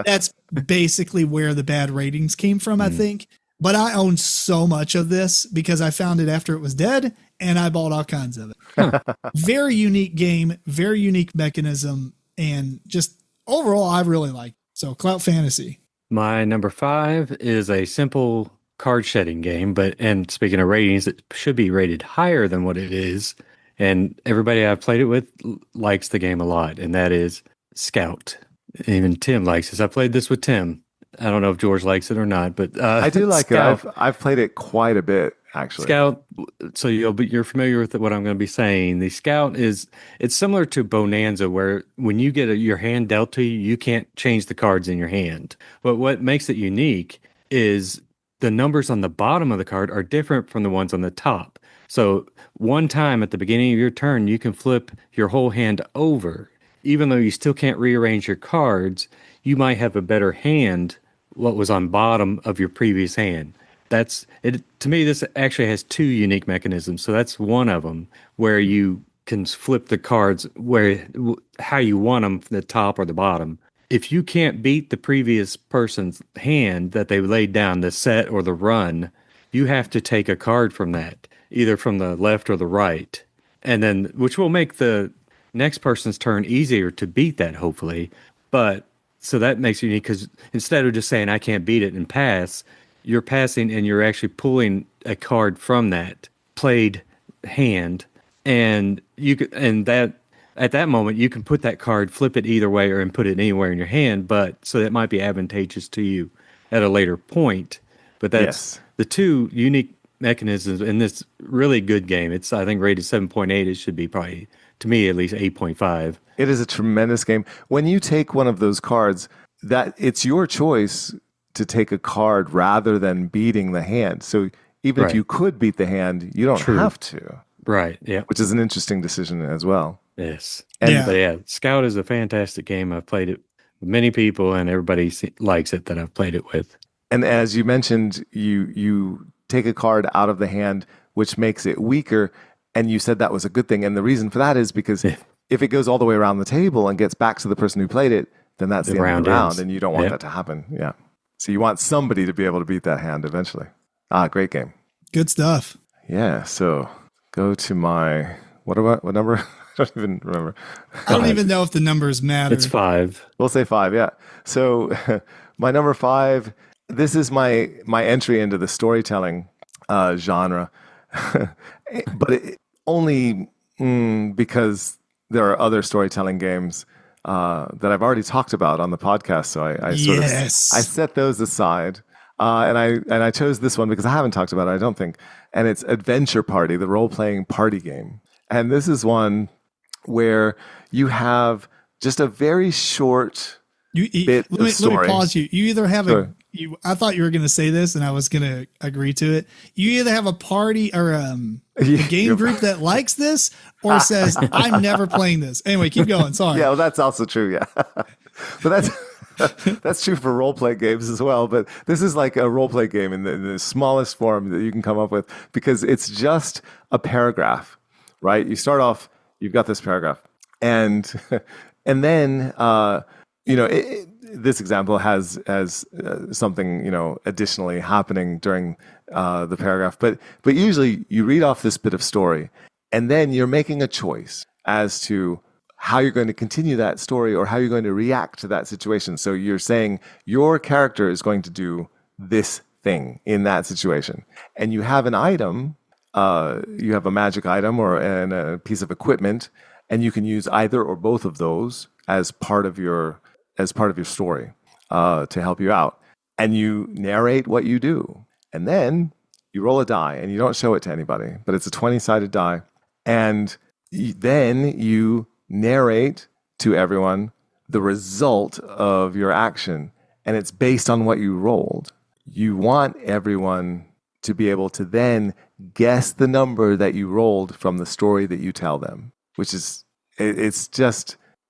That's basically where the bad ratings came from, I think. But I own so much of this because I found it after it was dead and I bought all kinds of it. Very unique game, very unique mechanism. And just overall, I really like it. So Clout Fantasy. My number 5 is a simple card shedding game, and speaking of ratings, it should be rated higher than what it is. and everybody I've played it with likes the game a lot, and that is Scout. Even Tim likes this. I played this with Tim. I don't know if George likes it or not, but I do like Scout, it. I've played it quite a bit, actually. Scout. So you're familiar with what I'm going to be saying. The Scout it's similar to Bonanza, where when you get your hand dealt to you, you can't change the cards in your hand. But what makes it unique is the numbers on the bottom of the card are different from the ones on the top. So one time at the beginning of your turn, you can flip your whole hand over. Even though you still can't rearrange your cards, you might have a better hand what was on bottom of your previous hand. That's it. To me, this actually has two unique mechanisms. So that's one of them where you can flip the cards how you want them, from the top or the bottom. If you can't beat the previous person's hand that they laid down, the set or the run, you have to take a card from that, either from the left or the right, and then which will make the next person's turn easier to beat that, hopefully. But so that makes it unique because instead of just saying I can't beat it and pass, you're passing and you're actually pulling a card from that played hand, and that at that moment you can put that card, flip it either way, and put it anywhere in your hand. But so that might be advantageous to you at a later point. But that's the two unique mechanisms in this really good game. It's, I think, rated 7.8. It should be probably, to me at least, 8.5. It is a tremendous game. When you take one of those cards, that it's your choice to take a card rather than beating the hand. So even if you could beat the hand, you don't have to. Right. Yeah. Which is an interesting decision as well. Yes. But Scout is a fantastic game. I've played it with many people, and everybody likes it that I've played it with. And as you mentioned, you take a card out of the hand, which makes it weaker. And you said that was a good thing. And the reason for that is because if it goes all the way around the table and gets back to the person who played it, then that's the end of the round. And you don't want that to happen. Yeah. So you want somebody to be able to beat that hand eventually. Great game. Good stuff. Yeah. So go to my, what number? I don't even remember. I don't even know if the numbers matter. It's 5. We'll say 5. Yeah. So my number 5, this is my entry into the storytelling genre, but only because there are other storytelling games that I've already talked about on the podcast. So I set those aside, and I chose this one because I haven't talked about it, I don't think, and it's Adventure Party, the role-playing party game. And this is one where you have just a very short bit of story. Let me pause you. You either have I thought you were going to say this, and I was going to agree to it. You either have a party or a game group that likes this, or says, I'm never playing this. Anyway, keep going. Sorry. Yeah, well, that's also true. Yeah. But that's true for role-play games as well. But this is like a role-play game in the smallest form that you can come up with, because it's just a paragraph, right? You start off, you've got this paragraph, and then this example has something additionally happening during the paragraph, but usually you read off this bit of story, and then you're making a choice as to how you're going to continue that story or how you're going to react to that situation. So you're saying your character is going to do this thing in that situation, and you have an item, you have a magic item or a piece of equipment, and you can use either or both of those as part of your story to help you out. And you narrate what you do. And then you roll a die, and you don't show it to anybody, but it's a 20-sided die. And then you narrate to everyone the result of your action. And it's based on what you rolled. You want everyone to be able to then guess the number that you rolled from the story that you tell them, which is, it's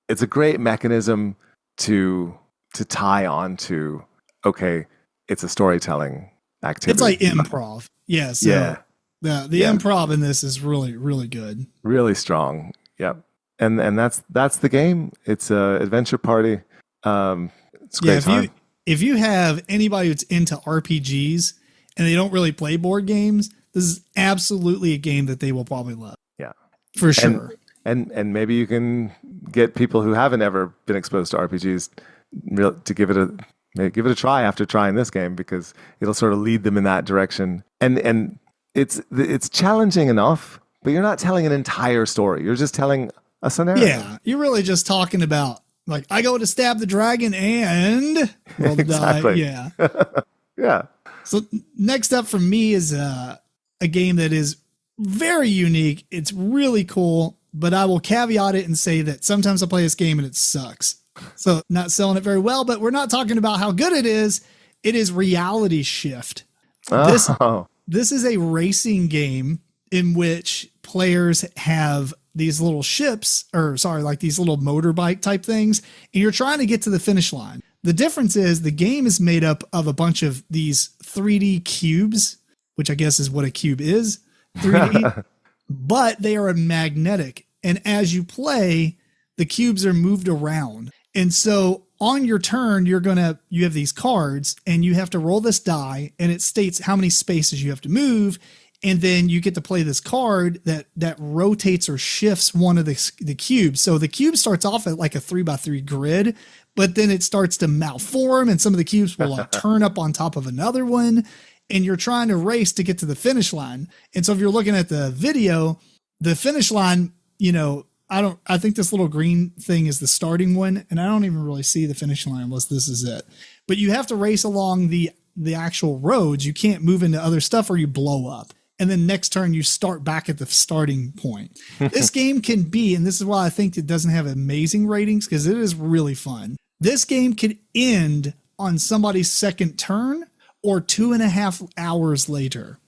a great mechanism to tie on to, okay, it's a storytelling activity. It's like improv. Yeah. So the improv in this is really, really good. Really strong. Yep. And that's the game. It's a Adventure Party. It's great time. If you have anybody who's into RPGs and they don't really play board games, this is absolutely a game that they will probably love. Yeah. For sure. And maybe you can get people who haven't ever been exposed to RPGs to give it a try after trying this game, because it'll sort of lead them in that direction. And it's challenging enough but you're not telling an entire story. You're just telling a scenario. Yeah, you're really just talking about, like, I go to stab the dragon and roll the die. Yeah. Yeah. So next up for me is a game that is very unique. It's really cool, but I will caveat it and say that sometimes I play this game and it sucks. So not selling it very well, but we're not talking about how good it is. It is Reality Shift. This is a racing game in which players have these little ships, like these little motorbike type things, and you're trying to get to the finish line. The difference is the game is made up of a bunch of these 3D cubes, which I guess is what a cube is, 3D, but they are magnetic. And as you play, the cubes are moved around. And so on your turn, you have these cards and you have to roll this die and it states how many spaces you have to move. And then you get to play this card that rotates or shifts one of the cubes. So the cube starts off at like a 3x3 grid, but then it starts to malform and some of the cubes will like turn up on top of another one. And you're trying to race to get to the finish line. And so if you're looking at the video, the finish line, I think this little green thing is the starting one, and I don't even really see the finish line unless this is it. But you have to race along the actual roads. You can't move into other stuff or you blow up. And then next turn, you start back at the starting point. This game can be, and this is why I think it doesn't have amazing ratings, because it is really fun. This game could end on somebody's second turn or 2.5 hours later.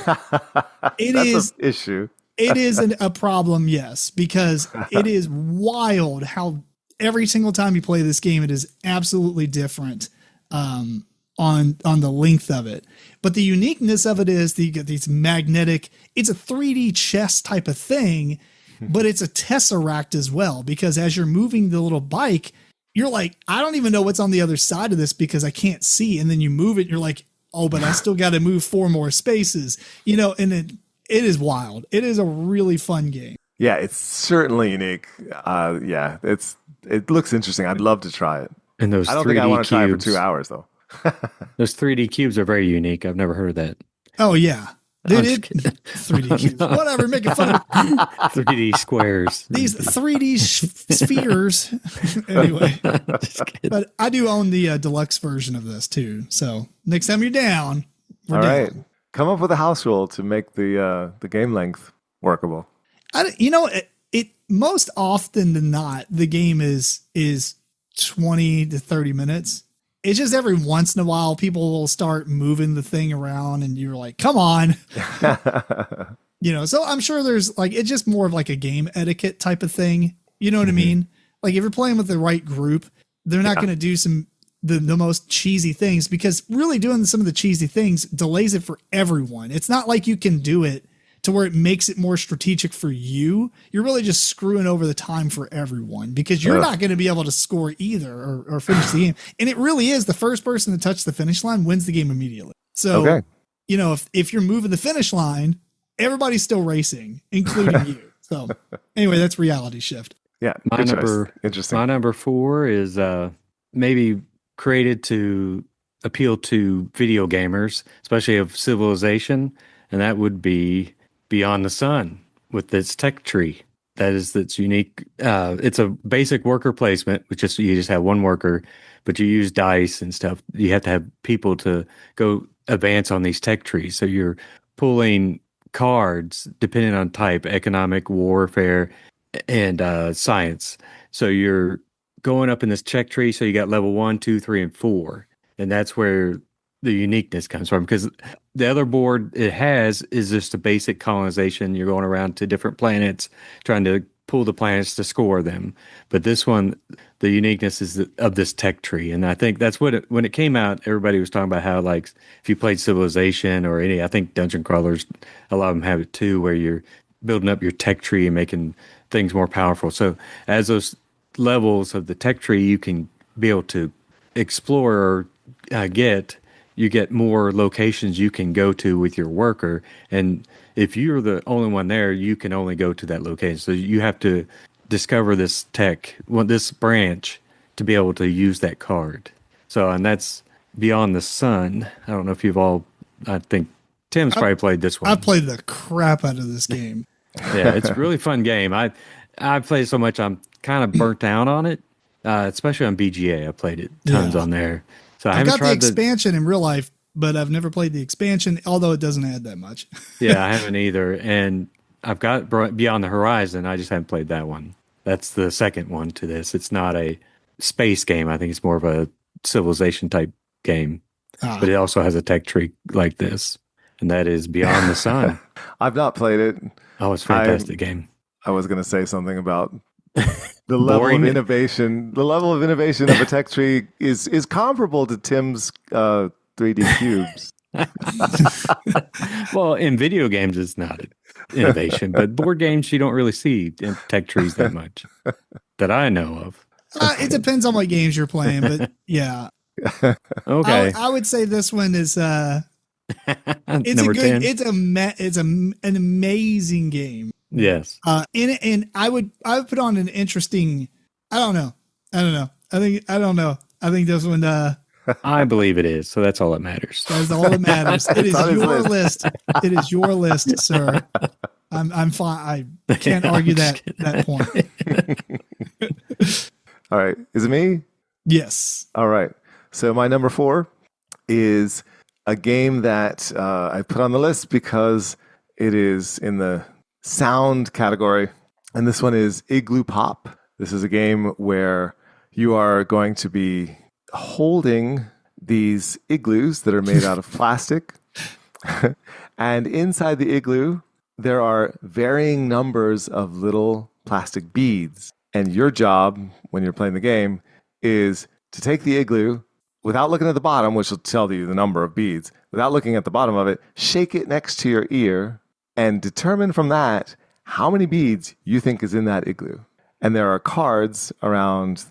That's an issue. It is a problem, yes, because it is wild how every single time you play this game, it is absolutely different on the length of it. But the uniqueness of it is that you get these magnetic, it's a 3D chess type of thing, but it's a tesseract as well, because as you're moving the little bike, you're like, I don't even know what's on the other side of this because I can't see. And then you move it, and you're like, oh, but I still got to move 4 more spaces, and it is wild. It is a really fun game. Yeah, it's certainly unique. It looks interesting. I'd love to try it. And I don't think I want to try it for 2 hours though. Those 3D cubes are very unique. I've never heard of that. Oh yeah. Dude, 3D cubes. Whatever, making fun of 3D squares. These 3D spheres. Anyway. But I do own the deluxe version of this too. So next time you're down, we're down. Right. Come up with a house rule to make the game length workable. It most often than not, the game is 20 to 30 minutes. It's just every once in a while, people will start moving the thing around and you're like, come on. So I'm sure there's it's just more of like a game etiquette type of thing. You know what I mean? Like if you're playing with the right group, they're not going to do the most cheesy things, because really doing some of the cheesy things delays it for everyone. It's not like you can do it to where it makes it more strategic for you. You're really just screwing over the time for everyone, because you're not going to be able to score either or finish the game. And it really is the first person to touch the finish line wins the game immediately. So, if you're moving the finish line, everybody's still racing, including you. So anyway, that's Reality Shift. Yeah. Interesting. My number 4 is maybe created to appeal to video gamers, especially of Civilization, and that would be Beyond the Sun with its tech tree. That's unique. It's a basic worker placement, which is you just have one worker, but you use dice and stuff. You have to have people to go advance on these tech trees. So you're pulling cards depending on type, economic, warfare, and science. So you're going up in this tech tree. So you got level 1, 2, 3, and 4. And that's where the uniqueness comes from, because the other board it has is just a basic colonization. You're going around to different planets trying to pull the planets to score them. But this one, the uniqueness is of this tech tree. And I think that's what when it came out, everybody was talking about how, like, if you played Civilization or I think Dungeon Crawlers, a lot of them have it too, where you're building up your tech tree and making things more powerful. So as those levels of the tech tree, you can be able to explore or you get more locations you can go to with your worker. And if you're the only one there, you can only go to that location. So you have to discover this this branch to be able to use that card. So, and that's Beyond the Sun. I don't know if I think Tim's probably played this one. I played the crap out of this game. Yeah, it's a really fun game. I played so much, I'm kind of burnt out on it, especially on BGA. I played it tons on there. So I've got the expansion in real life, but I've never played the expansion, although it doesn't add that much. Yeah, I haven't either. And I've got Beyond the Horizon. I just haven't played that one. That's the second one to this. It's not a space game. I think it's more of a civilization type game. But it also has a tech tree like this, and that is Beyond the Sun. I've not played it. Oh, it's a fantastic game. I was going to say something about the level of innovation. The level of innovation of a tech tree is comparable to Tim's 3D cubes. Well, in video games, it's not innovation, but board games, you don't really see in tech trees that much that I know of. It depends on what games you're playing, but yeah. Okay. I would say this one is it's Number a good 10. it's an amazing game. Yes. And I would put on an interesting I don't know. I think this one I believe it is, so that's all that matters. That's all that matters. It is your list. It is your list, sir. I'm fine. I can't argue that point. All right. Is it me? Yes. All right. So my number 4 is a game that I put on the list because it is in the sound category. And this one is Igloo Pop. This is a game where you are going to be holding these igloos that are made out of plastic. And inside the igloo, there are varying numbers of little plastic beads. And your job when you're playing the game is to take the igloo without looking at the bottom, which will tell you the number of beads, without looking at the bottom of it, shake it next to your ear and determine from that how many beads you think is in that igloo. And there are cards around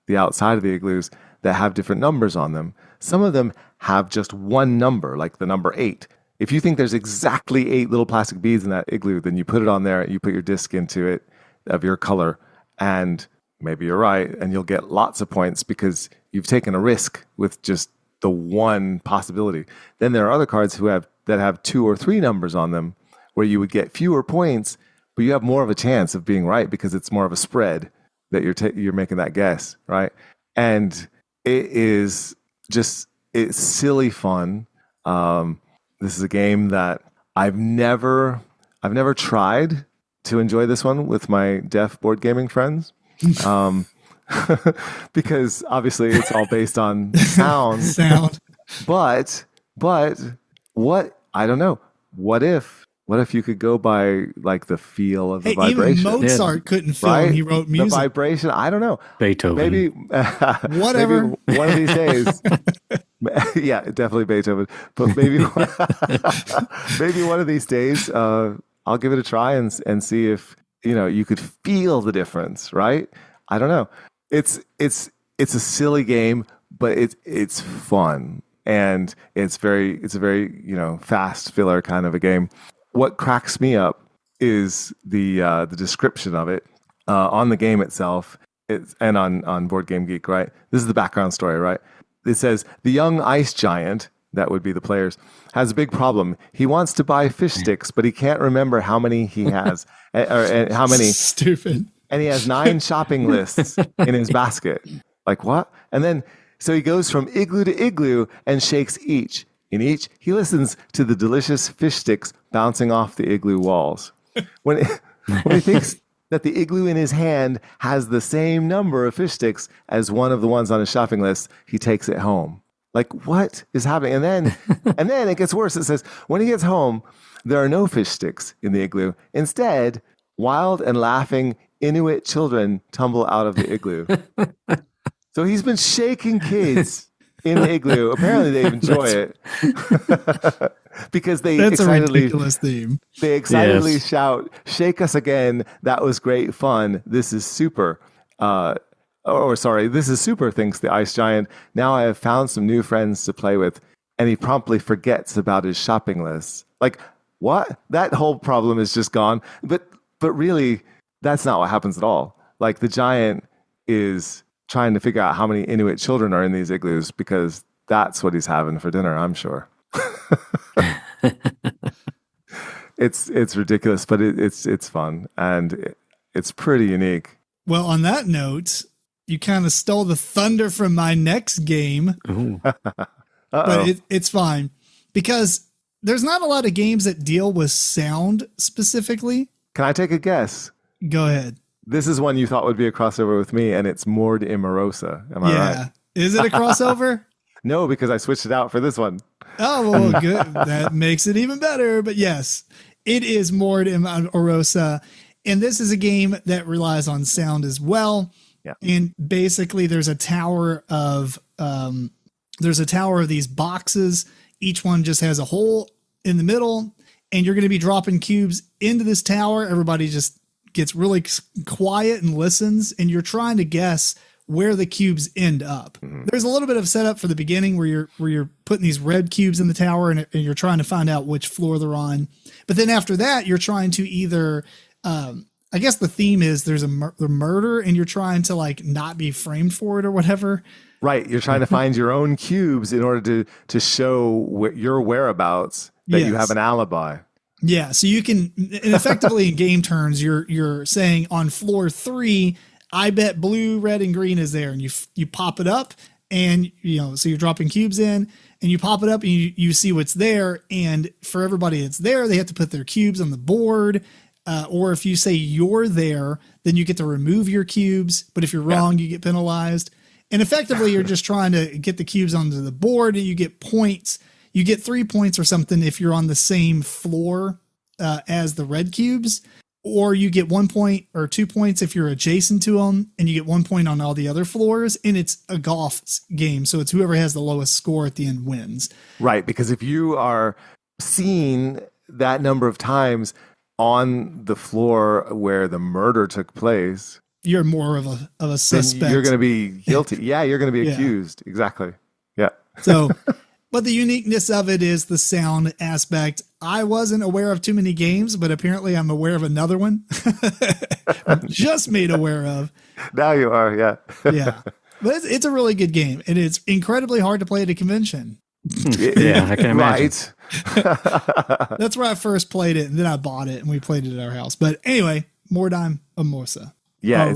the outside of the igloos that have different numbers on them. Some of them have just one number, like the number 8. If you think there's exactly 8 little plastic beads in that igloo, then you put it on there, you put your disc into it of your color, and maybe you're right, and you'll get lots of points because you've taken a risk with just the one possibility. Then there are other cards that have 2 or 3 numbers on them where you would get fewer points, but you have more of a chance of being right because it's more of a spread that you're making that guess, right? And it's silly fun. This is a game that I've never tried to enjoy this one with my deaf board gaming friends. Because obviously it's all based on sound. But what, I don't know. What if you could go by like the feel of the vibration? Even Mozart couldn't feel when he wrote music. The vibration, I don't know. Beethoven. Maybe whatever. Maybe one of these days. Yeah, definitely Beethoven. But maybe one of these days, I'll give it a try and see if you could feel the difference, right? I don't know. It's a silly game, but it's fun, and it's a very fast filler kind of a game. What cracks me up is the description of it on the game itself, and on Board Game Geek, right? This is the background story, right? It says the young ice giant, that would be the players, has a big problem. He wants to buy fish sticks, but he can't remember how many he has, or how many. Stupid. And he has 9 shopping lists in his basket. Like what? And then, so he goes from igloo to igloo and shakes each. In each, he listens to the delicious fish sticks bouncing off the igloo walls. When he thinks that the igloo in his hand has the same number of fish sticks as one of the ones on his shopping list, he takes it home. Like, what is happening? And then it gets worse. It says, when he gets home, there are no fish sticks in the igloo. Instead, wild and laughing Inuit children tumble out of the igloo. So he's been shaking kids in the igloo. Apparently they enjoy it. Because that's a ridiculous theme. They excitedly shout, "Shake us again. That was great fun. This is super." This is super, thinks the ice giant. Now I have found some new friends to play with. And he promptly forgets about his shopping list. Like, what? That whole problem is just gone. But really, that's not what happens at all. Like, the giant is trying to figure out how many Inuit children are in these igloos because that's what he's having for dinner, I'm sure. it's ridiculous, but it's fun and it's pretty unique. Well, on that note, you kind of stole the thunder from my next game, but it's fine because there's not a lot of games that deal with sound specifically. Can I take a guess? Go ahead. This is one you thought would be a crossover with me, and it's Mord Immerosa. Am I right? Is it a crossover? No, because I switched it out for this one. Oh, well, good. That makes it even better. But yes, it is Mord Immerosa. And this is a game that relies on sound as well. Yeah. And basically there's a tower of these boxes. Each one just has a hole in the middle, and you're going to be dropping cubes into this tower. Everybody just gets really quiet and listens, and you're trying to guess where the cubes end up. Mm-hmm. There's a little bit of setup for the beginning where you're putting these red cubes in the tower and you're trying to find out which floor they're on. But then after that, you're trying to either, I guess the theme is there's a murder and you're trying to like not be framed for it or whatever. Right. You're trying to find your own cubes in order to show your whereabouts that you have an alibi. Yeah. So you can, and effectively in game terms, you're saying on floor 3, I bet blue, red, and green is there. And you pop it up and, so you're dropping cubes in and you pop it up and you see what's there. And for everybody that's there, they have to put their cubes on the board. Or if you say you're there, then you get to remove your cubes. But if you're wrong, you get penalized. And effectively, you're just trying to get the cubes onto the board and you get points. You get 3 points or something if you're on the same floor as the red cubes. Or you get 1 point or 2 points if you're adjacent to them, and you get 1 point on all the other floors. And it's a golf game, so it's whoever has the lowest score at the end wins. Right, because if you are seen that number of times on the floor where the murder took place, you're more of a suspect. You're going to be guilty. Yeah, you're going to be accused. Exactly. Yeah. So, but the uniqueness of it is the sound aspect. I wasn't aware of too many games, but apparently I'm aware of another one. Just made aware of. Now you are, yeah. Yeah. But it's a really good game, and it's incredibly hard to play at a convention. Yeah, I can imagine. Right. That's where I first played it, and then I bought it, and we played it at our house. But anyway, Mord Immerosa. Yeah,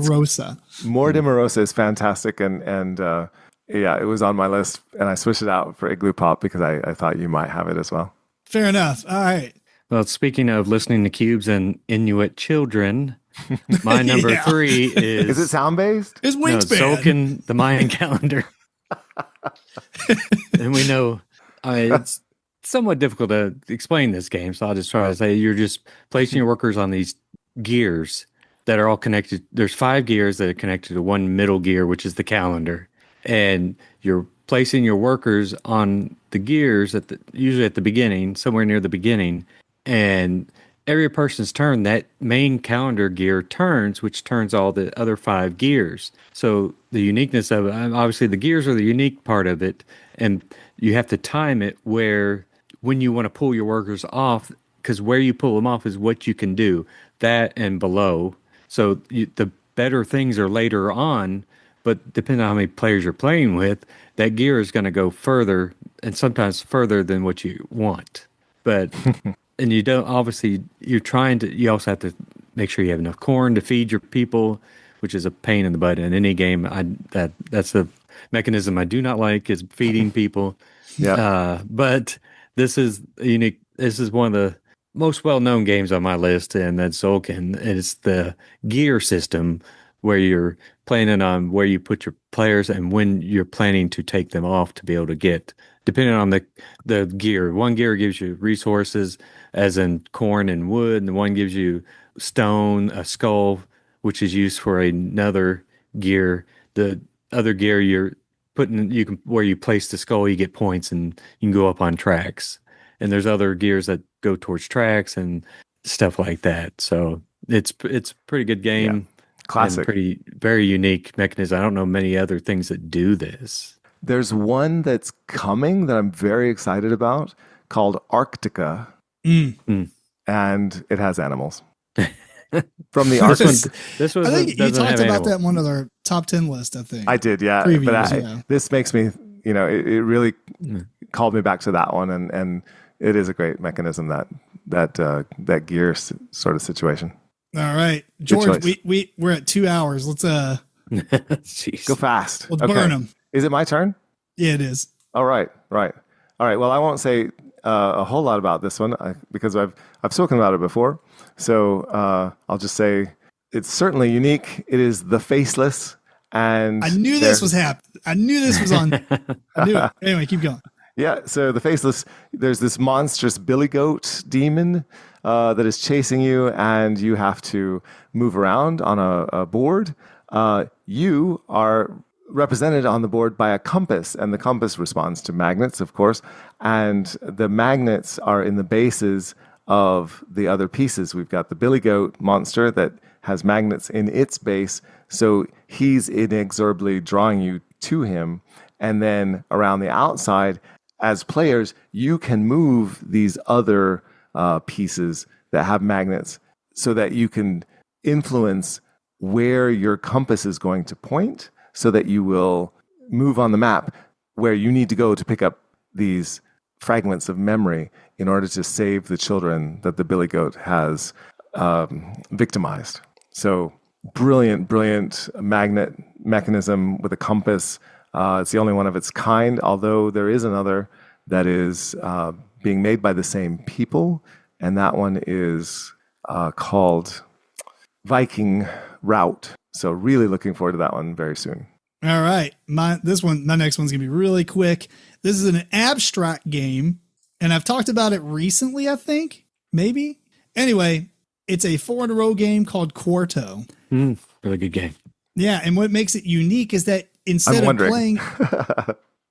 Mord Immerosa is fantastic, and it was on my list, and I switched it out for Igloo Pop because I thought you might have it as well. Fair enough. All right. Well, speaking of listening to cubes and Inuit children, my number 3 is... Is it sound-based? It's Wingspan. No, Tzolk'in, the Mayan calendar. And we know it's somewhat difficult to explain this game, so I'll just try to say you're just placing your workers on these gears that are all connected. There's 5 gears that are connected to one middle gear, which is the calendar. And you're placing your workers on the gears usually at the beginning, somewhere near the beginning. And every person's turn, that main calendar gear turns, which turns all the other 5 gears. So the uniqueness of it, obviously the gears are the unique part of it. And you have to time it when you want to pull your workers off, because where you pull them off is what you can do, that and below. So the better things are later on, but depending on how many players you're playing with, that gear is going to go further and sometimes further than what you want. But, and you don't, obviously, you also have to make sure you have enough corn to feed your people, which is a pain in the butt in any game. That's a mechanism I do not like, is feeding people. Yeah. But this is unique. This is one of the most well-known games on my list, and that's Tzolk'in. It's the gear system where you're planning on where you put your players and when you're planning to take them off to be able to get, depending on the gear. One gear gives you resources, as in corn and wood, and the one gives you stone, a skull, which is used for another gear. The other gear you're putting, where you place the skull, you get points and you can go up on tracks. And there's other gears that go towards tracks and stuff like that. So it's a pretty good game. Yeah. Classic. And very unique mechanism. I don't know many other things that do this. There's one that's coming that I'm very excited about called Arctica. And it has animals. From the Arctic. This was I think you talked about that in one of our top 10 list, I think. I did, yeah. Previews, this makes me, it really called me back to that one. And it is a great mechanism that that gear sort of situation. All right, George, we're at 2 hours. Let's Jeez. Go fast. Let's burn them. Is it my turn? Yeah, it is. All right. Well, I won't say a whole lot about this one because I've spoken about it before. So I'll just say it's certainly unique. It is the Faceless, and I knew this was happening. I knew this was on. I knew it. Anyway, keep going. Yeah. So the Faceless, there's this monstrous billy goat demon that is chasing you, and you have to move around on a board. You are represented on the board by a compass, and the compass responds to magnets, of course, and the magnets are in the bases of the other pieces. We've got the billy goat monster that has magnets in its base, so he's inexorably drawing you to him. And then around the outside, as players, you can move these other pieces that have magnets so that you can influence where your compass is going to point, so that you will move on the map where you need to go to pick up these fragments of memory in order to save the children that the billy goat has victimized. So brilliant magnet mechanism with a compass. It's the only one of its kind, although there is another that is being made by the same people, and that one is called Viking Route. So really looking forward to that one very soon. All right. My next one's going to be really quick. This is an abstract game, and I've talked about it recently, I think. Maybe. Anyway, it's a 4-in-a-row game called Quarto. Really good game. Yeah, and what makes it unique is that instead of playing...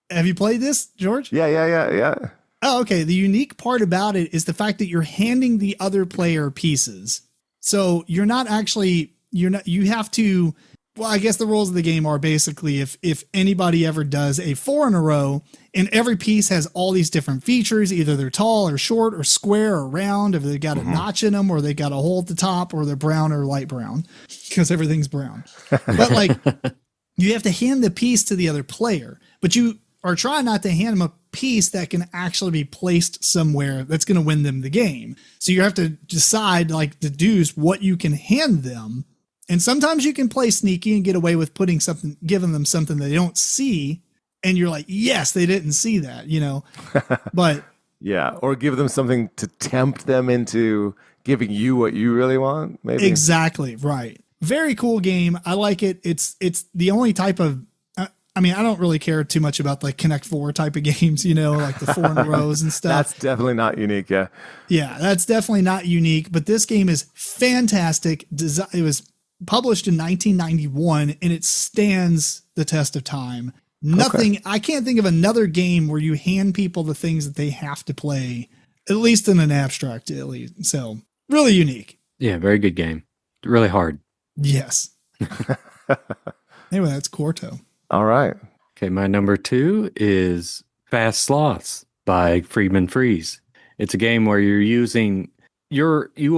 Have you played this, George? Yeah. Oh, okay. The unique part about it is the fact that you're handing the other player pieces. So you're not actually... you have to, well, I guess the rules of the game are basically if anybody ever does a 4-in-a-row and every piece has all these different features, either they're tall or short or square or round, if they've got a notch in them or they got a hole at the top or they're brown or light brown because everything's brown. But like you have to hand the piece to the other player, but you are trying not to hand them a piece that can actually be placed somewhere that's going to win them the game. So you have to decide, like, deduce what you can hand them. And sometimes you can play sneaky and get away with giving them something they don't see. And you're like, yes, they didn't see that, but yeah. Or give them something to tempt them into giving you what you really want. Maybe. Exactly. Right. Very cool game. I like it. It's the only type of, I don't really care too much about like Connect 4 type of games, like the 4-in-a-rows and stuff. That's definitely not unique. Yeah. Yeah. That's definitely not unique, but this game is fantastic. It was published in 1991 and it stands the test of time. I can't think of another game where you hand people the things that they have to play, at least in an abstract, at least. So really unique. Yeah. Very good game. Really hard. Yes. Anyway, that's Quarto. All right. Okay. My number 2 is Fast Sloths by Friedman Freeze. It's a game where you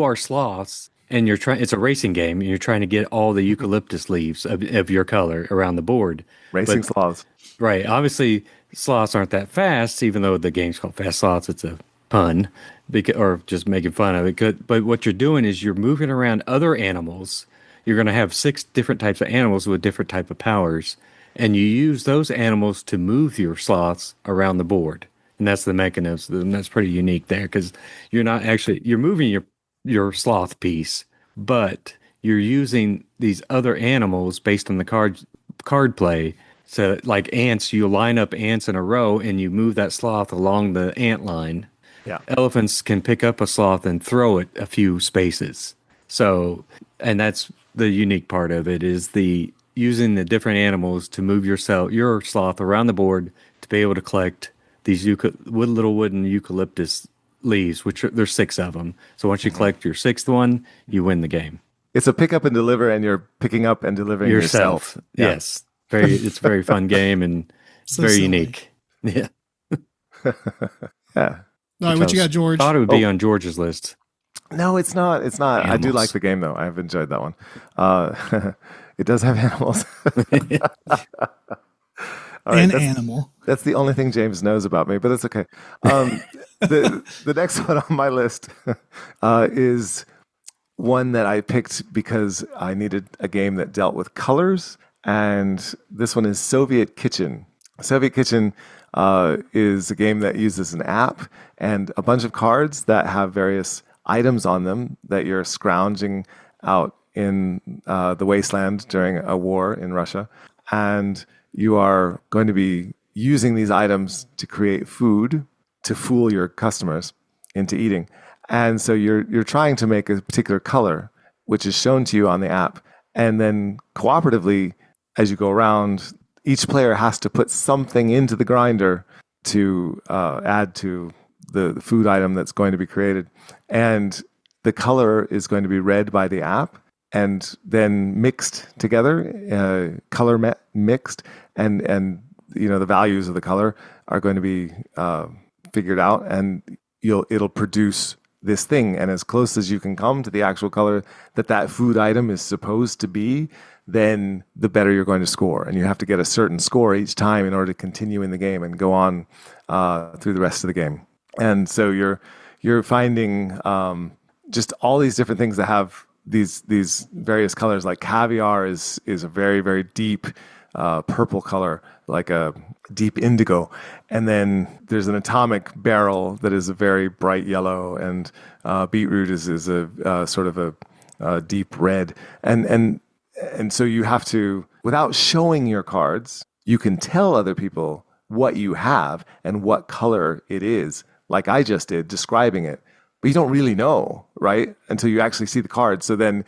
are sloths. And it's a racing game, and you're trying to get all the eucalyptus leaves of your color around the board. Racing sloths. Right. Obviously, sloths aren't that fast, even though the game's called Fast Sloths. It's a pun, or just making fun of it. But what you're doing is you're moving around other animals. You're going to have 6 different types of animals with different type of powers, and you use those animals to move your sloths around the board. And that's the mechanism. And that's pretty unique there because you're moving your sloth piece, but you're using these other animals based on the card play. So like ants, you line up ants in a row and you move that sloth along the ant line. Yeah. Elephants can pick up a sloth and throw it a few spaces. So, and that's the unique part of it is using the different animals to move your sloth around the board to be able to collect these little wooden eucalyptus leaves, which there's 6 of them. So once you collect your 6th one, you win the game. It's a pick up and deliver, and you're picking up and delivering yourself. Yeah. Yes. It's a very fun game and So very silly. unique. Yeah. Yeah. All right, what you got, George? Thought it would be on George's list. No, it's not. It's not. Animals. I do like the game, though. I've enjoyed that one. It does have animals. All right, and animal. That's the only thing James knows about me, but it's okay. The next one on my list is one that I picked because I needed a game that dealt with colors, and this one is Soviet Kitchen. Soviet Kitchen is a game that uses an app and a bunch of cards that have various items on them that you're scrounging out in the wasteland during a war in Russia. And you are going to be using these items to create food to fool your customers into eating. And so you're trying to make a particular color, which is shown to you on the app. And then cooperatively, as you go around, each player has to put something into the grinder to add to the food item that's going to be created. And the color is going to be read by the app and then mixed together, mixed, and the values of the color are going to be figured out, and it'll produce this thing. And as close as you can come to the actual color that food item is supposed to be, then the better you're going to score. And you have to get a certain score each time in order to continue in the game and go on through the rest of the game. And so you're finding just all these different things that have these various colors. Like caviar is a very, very deep purple color, like a deep indigo. And then there's an atomic barrel that is a very bright yellow, and beetroot is a sort of a deep red. And so you have to, without showing your cards, you can tell other people what you have and what color it is, like I just did, describing it. But you don't really know, right? Until you actually see the card. So then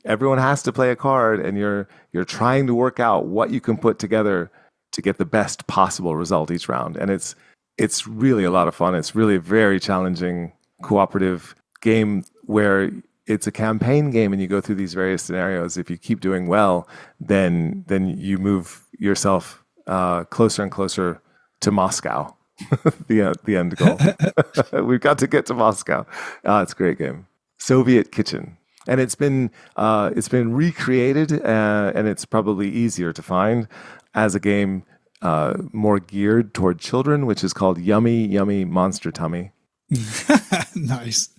everyone has to play a card, and you're trying to work out what you can put together to get the best possible result each round. And it's really a lot of fun. It's really a very challenging cooperative game where it's a campaign game and you go through these various scenarios. If you keep doing well, then you move yourself closer and closer to Moscow. the end goal. We've got to get to Moscow. It's a great game. Soviet Kitchen. And it's been recreated, and it's probably easier to find as a game more geared toward children, which is called Yummy Yummy Monster Tummy. Nice.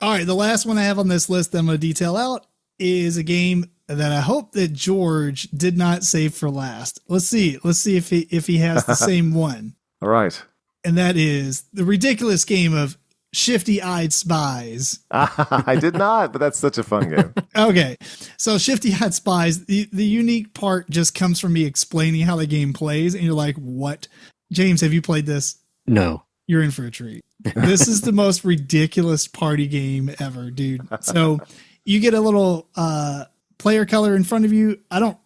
All right, the last one I have on this list that I'm going to detail out is a game that I hope that George did not save for last. Let's see if he has the same one. All right. And that is the ridiculous game of Shifty-Eyed Spies. I did not, but that's such a fun game. Okay. So Shifty-Eyed Spies, the unique part just comes from me explaining how the game plays, and you're like, what? James, have you played this? No. You're in for a treat. This is the most ridiculous party game ever, dude. So you get a little player color in front of you. I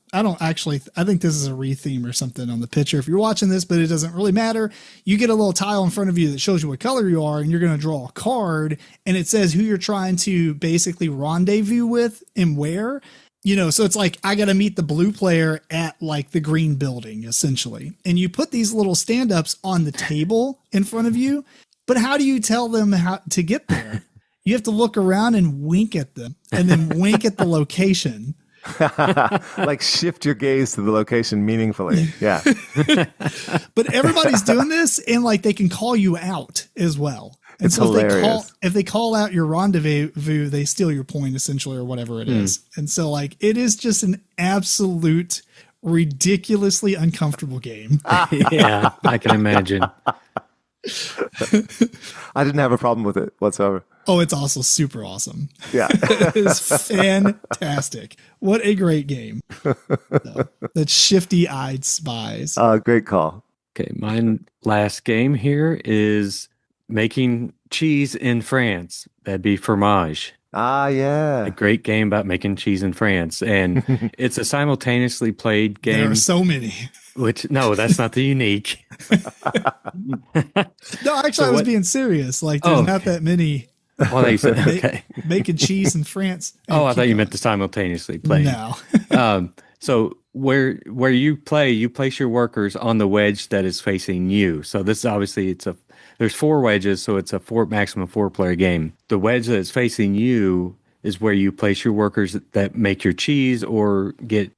think this is a re-theme or something on the picture if you're watching this, but it doesn't really matter. You get a little tile in front of you that shows you what color you are, and you're going to draw a card, and it says who you're trying to basically rendezvous with and where. So it's like, I got to meet the blue player at like the green building, essentially. And you put these little stand-ups on the table in front of you, but how do you tell them how to get there? You have to look around and wink at them, and then wink at the location. Like shift your gaze to the location meaningfully. Yeah. But everybody's doing this, and like they can call you out as well. And it's so hilarious. if they call out your rendezvous, they steal your point essentially, or whatever it is. And so like it is just an absolute ridiculously uncomfortable game. Yeah, I can imagine. I didn't have a problem with it whatsoever. Oh, it's also super awesome. Yeah. It's fantastic. What a great game. The Shifty-Eyed Spies. Great call. Okay, my last game here is making cheese in France. That'd be fromage. Yeah. A great game about making cheese in France. And it's a simultaneously played game. There are so many. No, that's not the unique. No, actually, I was being serious. Like, there's not that many. Oh, they said, okay. Making cheese in France. Oh, I thought you meant to simultaneously play. No. So where you play, you place your workers on the wedge that is facing you. So this obviously there's 4 wedges, so it's a maximum 4-player game. The wedge that is facing you is where you place your workers that make your cheese or get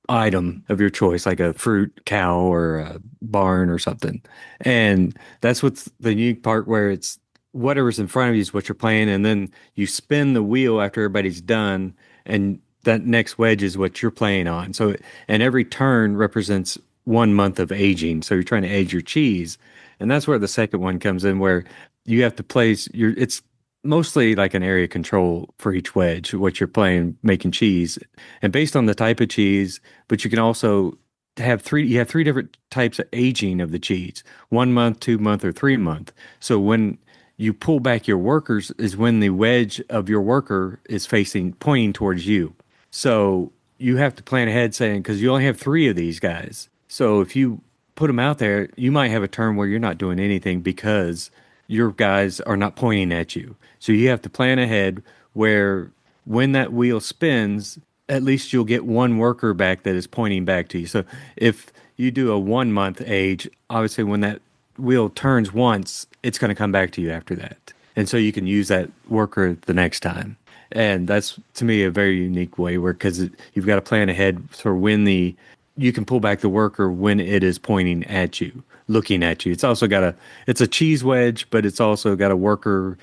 item of your choice, like a fruit cow or a barn or something. And that's what's the unique part, where it's whatever's in front of you is what you're playing. And then you spin the wheel after everybody's done, and that next wedge is what you're playing on. So, and every turn represents 1 month of aging. So you're trying to age your cheese. And that's where the second one comes in, where you have to place it's mostly like an area control for each wedge, what you're playing, making cheese. And based on the type of cheese, but you can also you have three different types of aging of the cheese: 1 month, 2 month, or 3 month. So when you pull back your workers is when the wedge of your worker is pointing towards you. So you have to plan ahead, saying, because you only have three of these guys. So if you put them out there, you might have a turn where you're not doing anything because your guys are not pointing at you. So you have to plan ahead where when that wheel spins, at least you'll get one worker back that is pointing back to you. So if you do a 1 month age, obviously when that wheel turns once, it's going to come back to you after that. And so you can use that worker the next time. And that's, to me, a very unique way, where, because you've got to plan ahead for when you can pull back the worker when it is pointing at you, looking at you. It's also got it's a cheese wedge, but it's also got a worker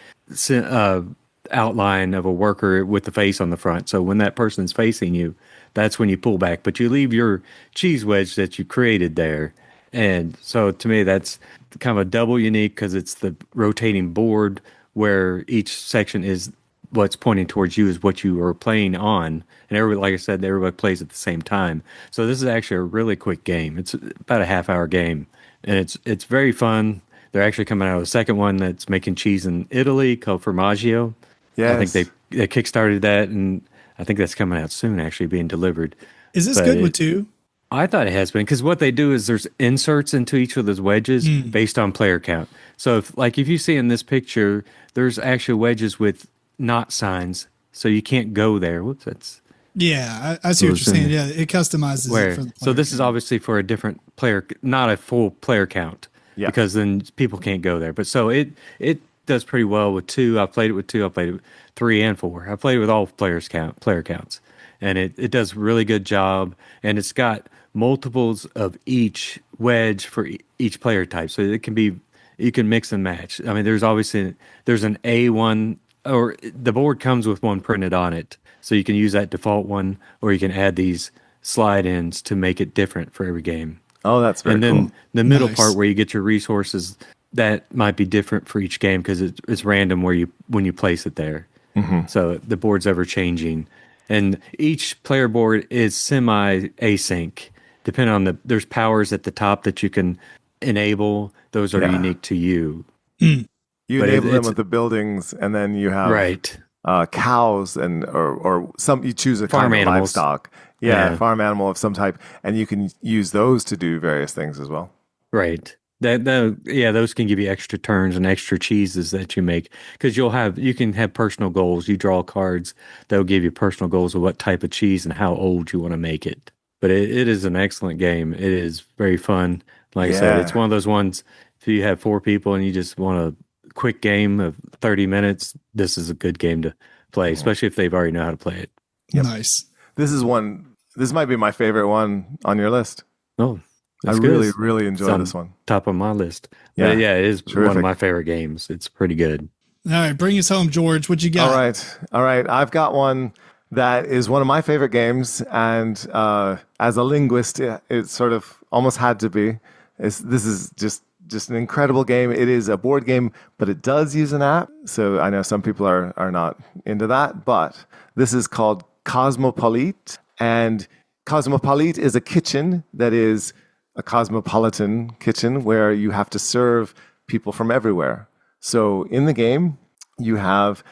outline of a worker with the face on the front. So when that person's facing you, that's when you pull back. But you leave your cheese wedge that you created there. And so to me, that's kind of a double unique, because it's the rotating board where each section is what's pointing towards you is what you are playing on. And everybody, like I said, everybody plays at the same time. So this is actually a really quick game. It's about a half-hour game, and it's very fun. They're actually coming out with a second one that's making cheese in Italy called Formaggio. Yes. I think they kickstarted that, and I think that's coming out soon, actually being delivered. Is this good with two? I thought it has been, because what they do is there's inserts into each of those wedges based on player count. So if you see in this picture, there's actually wedges with not signs, so you can't go there. Whoops, that's... Yeah, I see what you're saying. Yeah, it customizes it for the player. So this is obviously for a different player, not a full player count, because then people can't go there. But so it does pretty well with two. I played it with two. I played it with 3 and 4. I played it with all player counts, and it does a really good job. And it's got multiples of each wedge for each player type, so it can be, you can mix and match. I mean, there's an A1, or the board comes with one printed on it, so you can use that default one, or you can add these slide-ins to make it different for every game. Oh, that's very cool. And then the middle part where you get your resources, that might be different for each game, because it's random when you place it there. Mm-hmm. So the board's ever changing, and each player board is semi-async, depending on there's powers at the top that you can enable. Those are unique to you. You enable them with the buildings, and then you have cows or some. You choose a farm kind of animals. Livestock, farm animal of some type, and you can use those to do various things as well. Right. Those can give you extra turns and extra cheeses that you make, because you can have personal goals. You draw cards that will give you personal goals of what type of cheese and how old you want to make it. But it is an excellent game. It is very fun. Like I said, it's one of those ones, if you have 4 people and you just want a quick game of 30 minutes, this is a good game to play, especially if they've already know how to play it. Yep. Nice. This might be my favorite one on your list. Oh, I really, really enjoy this one. Top of my list. Yeah, it is one of my favorite games. It's pretty good. All right, bring us home, George. What you got? All right. I've got one that is one of my favorite games, and as a linguist, it sort of almost had to be. This is just an incredible game. It is a board game, but it does use an app. So I know some people are not into that, but this is called Cosmopolite, and Cosmopolite is a kitchen that is a cosmopolitan kitchen where you have to serve people from everywhere. So in the game, you have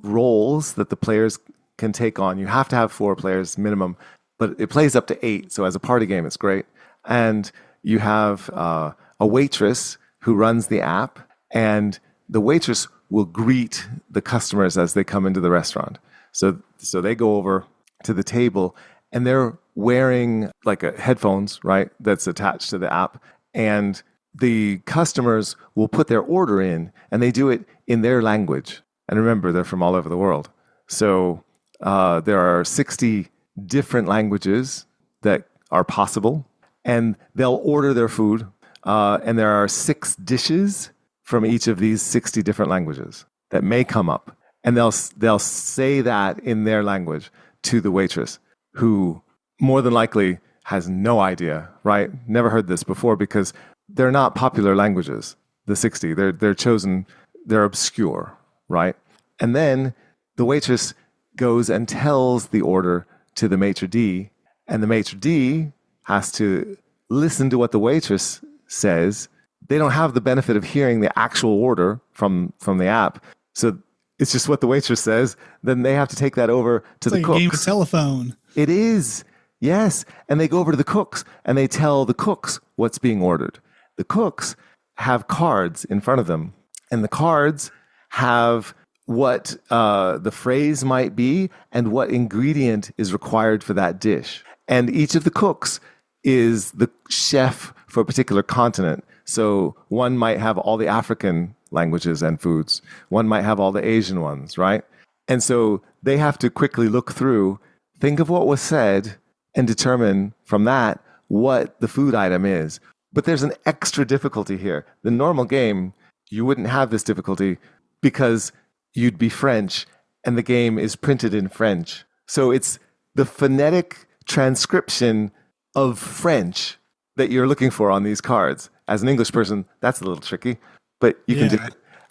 roles that the players can take on. You have to have 4 players minimum, but it plays up to 8. So as a party game, it's great. And you have a waitress who runs the app, and the waitress will greet the customers as they come into the restaurant. So they go over to the table, and they're wearing like headphones, right? That's attached to the app. And the customers will put their order in, and they do it in their language. And remember, they're from all over the world. So there are 60 different languages that are possible, and they'll order their food. And there are 6 dishes from each of these 60 different languages that may come up. And they'll say that in their language to the waitress, who more than likely has no idea, right? Never heard this before, because they're not popular languages, the 60. They're chosen, they're obscure, right? And then the waitress goes and tells the order to the maitre d', and the maitre d' has to listen to what the waitress says. They don't have the benefit of hearing the actual order from the app. So it's just what the waitress says. Then they have to take that over to the cooks. It's like a game of telephone. It is. Yes. And they go over to the cooks and they tell the cooks what's being ordered. The cooks have cards in front of them, and the cards have what the phrase might be and what ingredient is required for that dish. And each of the cooks is the chef for a particular continent. So one might have all the African languages and foods. One might have all the Asian ones, right? And so they have to quickly look through, think of what was said, and determine from that what the food item is. But there's an extra difficulty here. The normal game, you wouldn't have this difficulty because you'd be French and the game is printed in French. So it's the phonetic transcription of French that you're looking for on these cards. As an English person, that's a little tricky, but you can do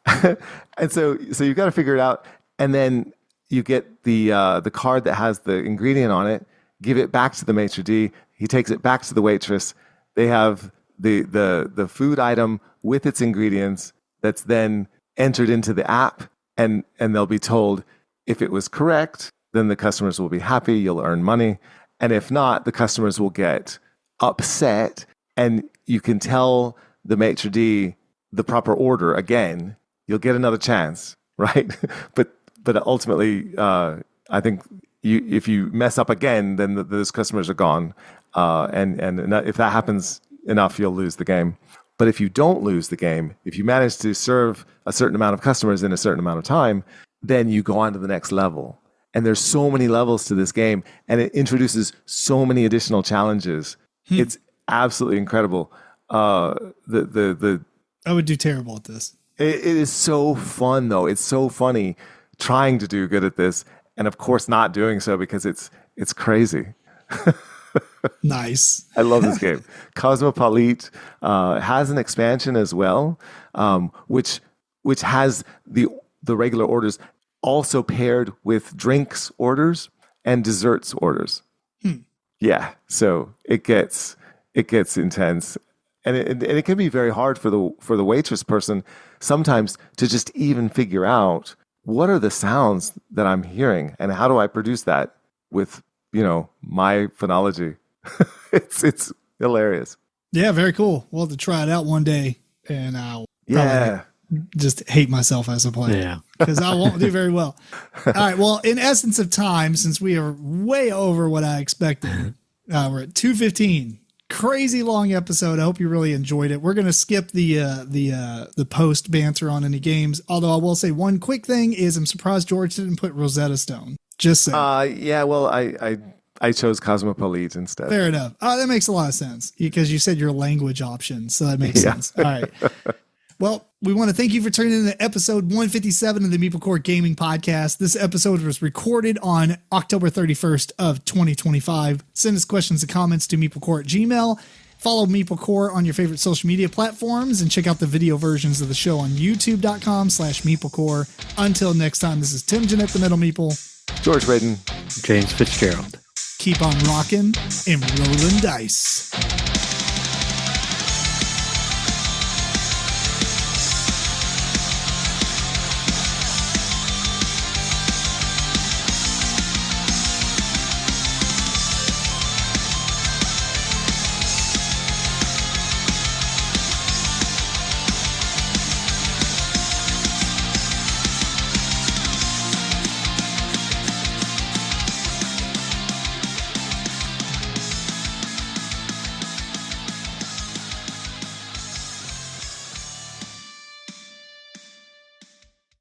it. And so you've got to figure it out. And then you get the card that has the ingredient on it, give it back to the maitre d'. He takes it back to the waitress. They have the food item with its ingredients that's then entered into the app, and they'll be told if it was correct, then the customers will be happy, you'll earn money. And if not, the customers will get upset, and you can tell the maitre d' the proper order again. You'll get another chance, right? but ultimately, I think if you mess up again, then those customers are gone. And if that happens enough, you'll lose the game. But if you don't lose the game, if you manage to serve a certain amount of customers in a certain amount of time, then you go on to the next level. And there's so many levels to this game, and it introduces so many additional challenges. It's absolutely incredible. I would do terrible at this. It is so fun, though. It's so funny trying to do good at this, and of course not doing so because it's crazy. Nice. I love this game. Cosmopolite has an expansion as well, which has the regular orders also paired with drinks orders and desserts orders. Yeah, so it gets intense, and it can be very hard for the waitress person sometimes to just even figure out what are the sounds that I'm hearing and how do I produce that with my phonology. It's hilarious. Yeah, very cool. We'll have to try it out one day, and I'll just hate myself as a player. Yeah, because I won't do very well. All right. Well, in essence of time, since we are way over what I expected, we're at 2:15. Crazy long episode. I hope you really enjoyed it. We're going to skip the post banter on any games. Although I will say one quick thing is I'm surprised George didn't put Rosetta Stone. Just saying. Yeah. Well, I chose Cosmopolite instead. Fair enough. That makes a lot of sense because you said your language option, so that makes sense. All right. Well, we want to thank you for tuning in to episode 157 of the MeepleCore Gaming Podcast. This episode was recorded on October 31st of 2025. Send us questions and comments to MeepleCore@gmail.com. Follow MeepleCore on your favorite social media platforms and check out the video versions of the show on youtube.com/MeepleCore. Until next time, this is Tim Jennette, the Middle Meeple. George Breden. James Fitzgerald. Keep on rocking and rolling dice.